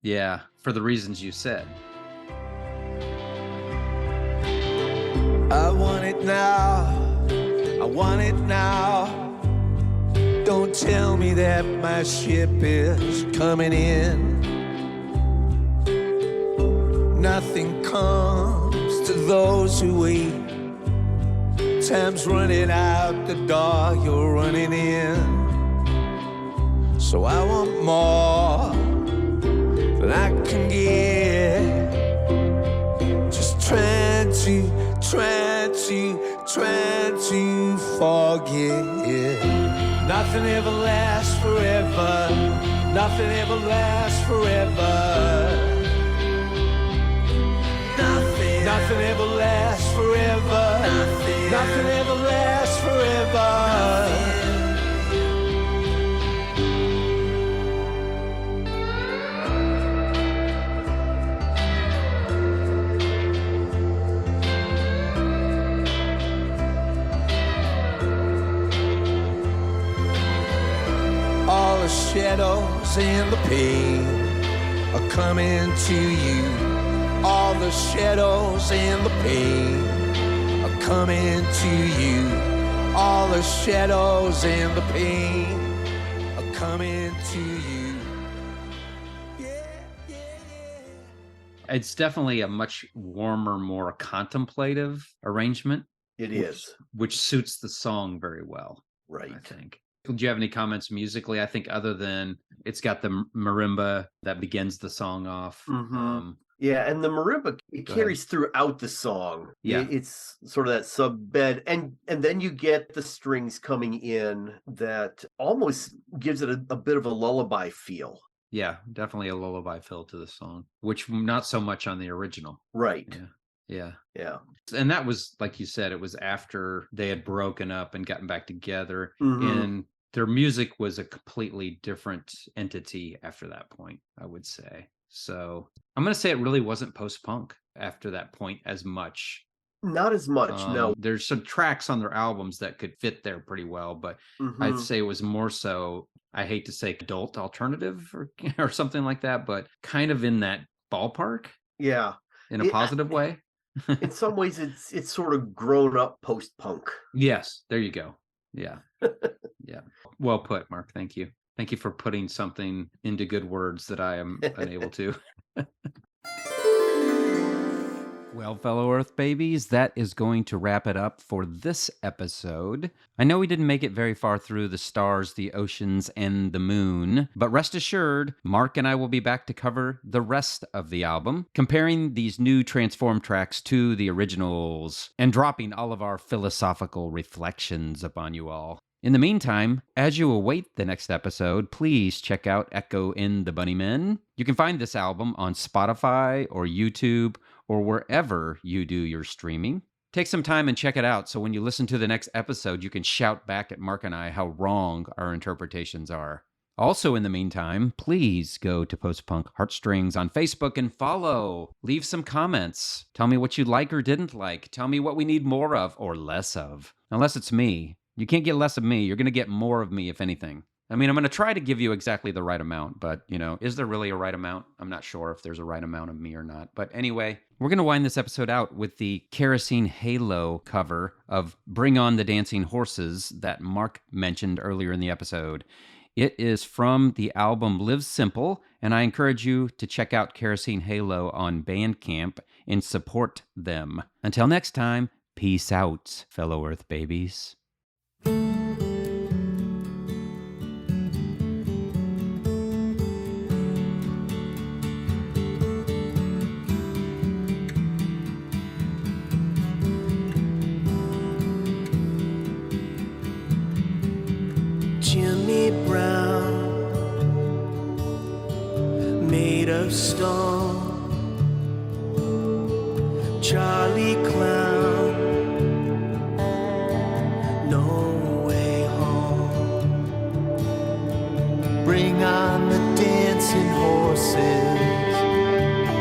Yeah, for the reasons you said. I want it now, I want it now. Don't tell me that my ship is coming in. Nothing comes to those who wait. Time's running out the door, you're running in. So I want more than I can get. Just trying to forget. Nothing ever lasts forever. Nothing ever lasts forever. Nothing ever lasts forever. Nothing ever lasts forever. All the shadows and the pain are coming to you. All the shadows and the pain are coming to you. All the shadows and the pain are coming to you. It's definitely a much warmer, more contemplative arrangement. It is. Which suits the song very well. Right. I think. Do you have any comments musically? I think other than it's got the marimba that begins the song off. Yeah, and the marimba, it carries throughout the song. Yeah. It's sort of that sub-bed. And then you get the strings coming in that almost gives it a bit of a lullaby feel. Yeah, definitely a lullaby feel to the song, which not so much on the original. Right. Yeah. And that was, like you said, it was after they had broken up and gotten back together. Mm-hmm. And their music was a completely different entity after that point, I would say. So I'm going to say it really wasn't post-punk after that point as much. Not as much, no. There's some tracks on their albums that could fit there pretty well, but I'd say it was more so, I hate to say adult alternative or something like that, but kind of in that ballpark. Yeah. In a positive way. In some ways, it's sort of grown up post-punk. Yes, there you go. Yeah. Yeah. Well put, Mark. Thank you. Thank you for putting something into good words that I am unable to. Well, fellow Earth babies, that is going to wrap it up for this episode. I know we didn't make it very far through the stars, the oceans, and the moon, but rest assured, Mark and I will be back to cover the rest of the album, comparing these new transformed tracks to the originals, and dropping all of our philosophical reflections upon you all. In the meantime, as you await the next episode, please check out Echo the Bunnymen. You can find this album on Spotify or YouTube or wherever you do your streaming. Take some time and check it out so when you listen to the next episode, you can shout back at Mark and I how wrong our interpretations are. Also, in the meantime, please go to Post Punk Heartstrings on Facebook and follow. Leave some comments. Tell me what you like or didn't like. Tell me what we need more of or less of. Unless it's me. You can't get less of me. You're going to get more of me, if anything. I mean, I'm going to try to give you exactly the right amount, but, is there really a right amount? I'm not sure if there's a right amount of me or not. But anyway, we're going to wind this episode out with the Kerosene Halo cover of Bring On the Dancing Horses that Mark mentioned earlier in the episode. It is from the album Live Simple, and I encourage you to check out Kerosene Halo on Bandcamp and support them. Until next time, peace out, fellow Earth babies. Jimmy Brown, made of stone. Charlie Clown, no way home. Bring on the dancing horses,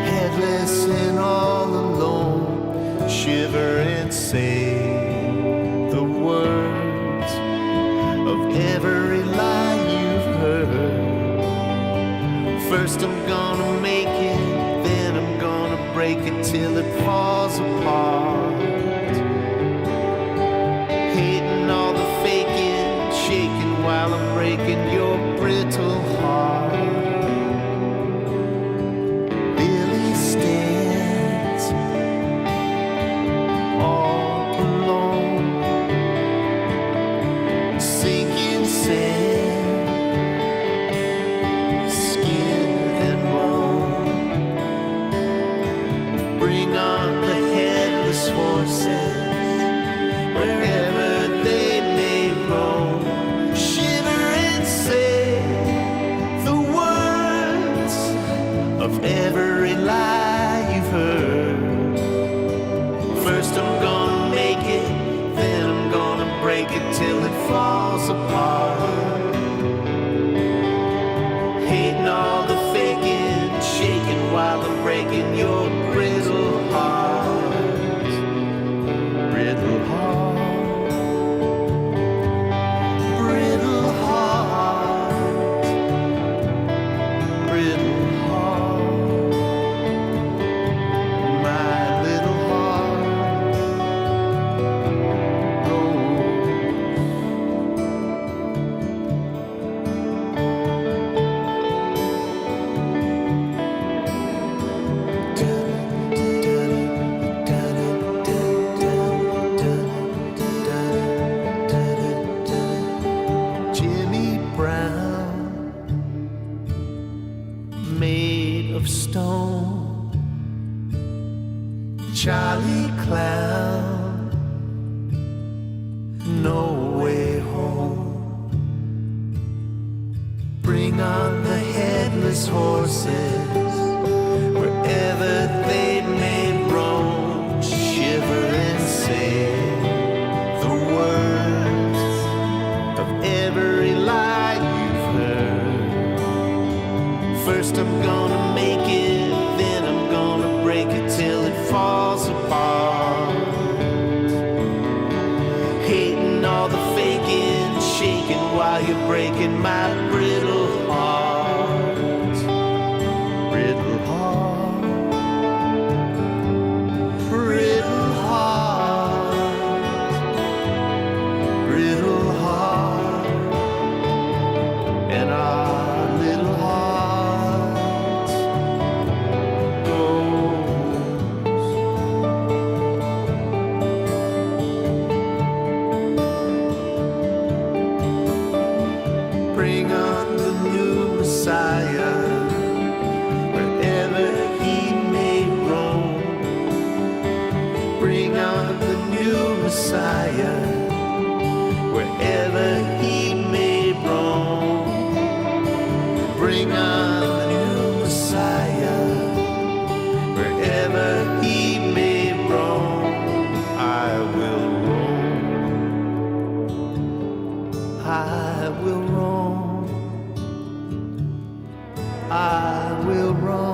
headless and all alone. Shiver and say the words of every lie you've heard. First I'm gonna make it, then I'm gonna break it till it falls apart. Hating all the faking, shaking while I'm breaking your brittle heart. Billy stands all alone, sinking sand, skin and bone. Bring on the headless horses, wherever they may roam. Shiver and say the words of every lie you've heard. First I'm gonna make it, then I'm gonna break it till it falls apart. Hating all the faking, shaking while I'm breaking your brittle heart. Brittle heart, brittle heart, brittle heart, my little heart Jimmy Brown, made of stone. Charlie Clown, no way home. Bring on the headless horses, wherever they may roam. Shiver and say the words of every lie you've heard. First I'm gonna make it, then I'm gonna break it till it falls apart. Hating all the faking, shaking while you're breaking my brittle heart. Brittle heart, brittle heart, brittle heart, and I will run.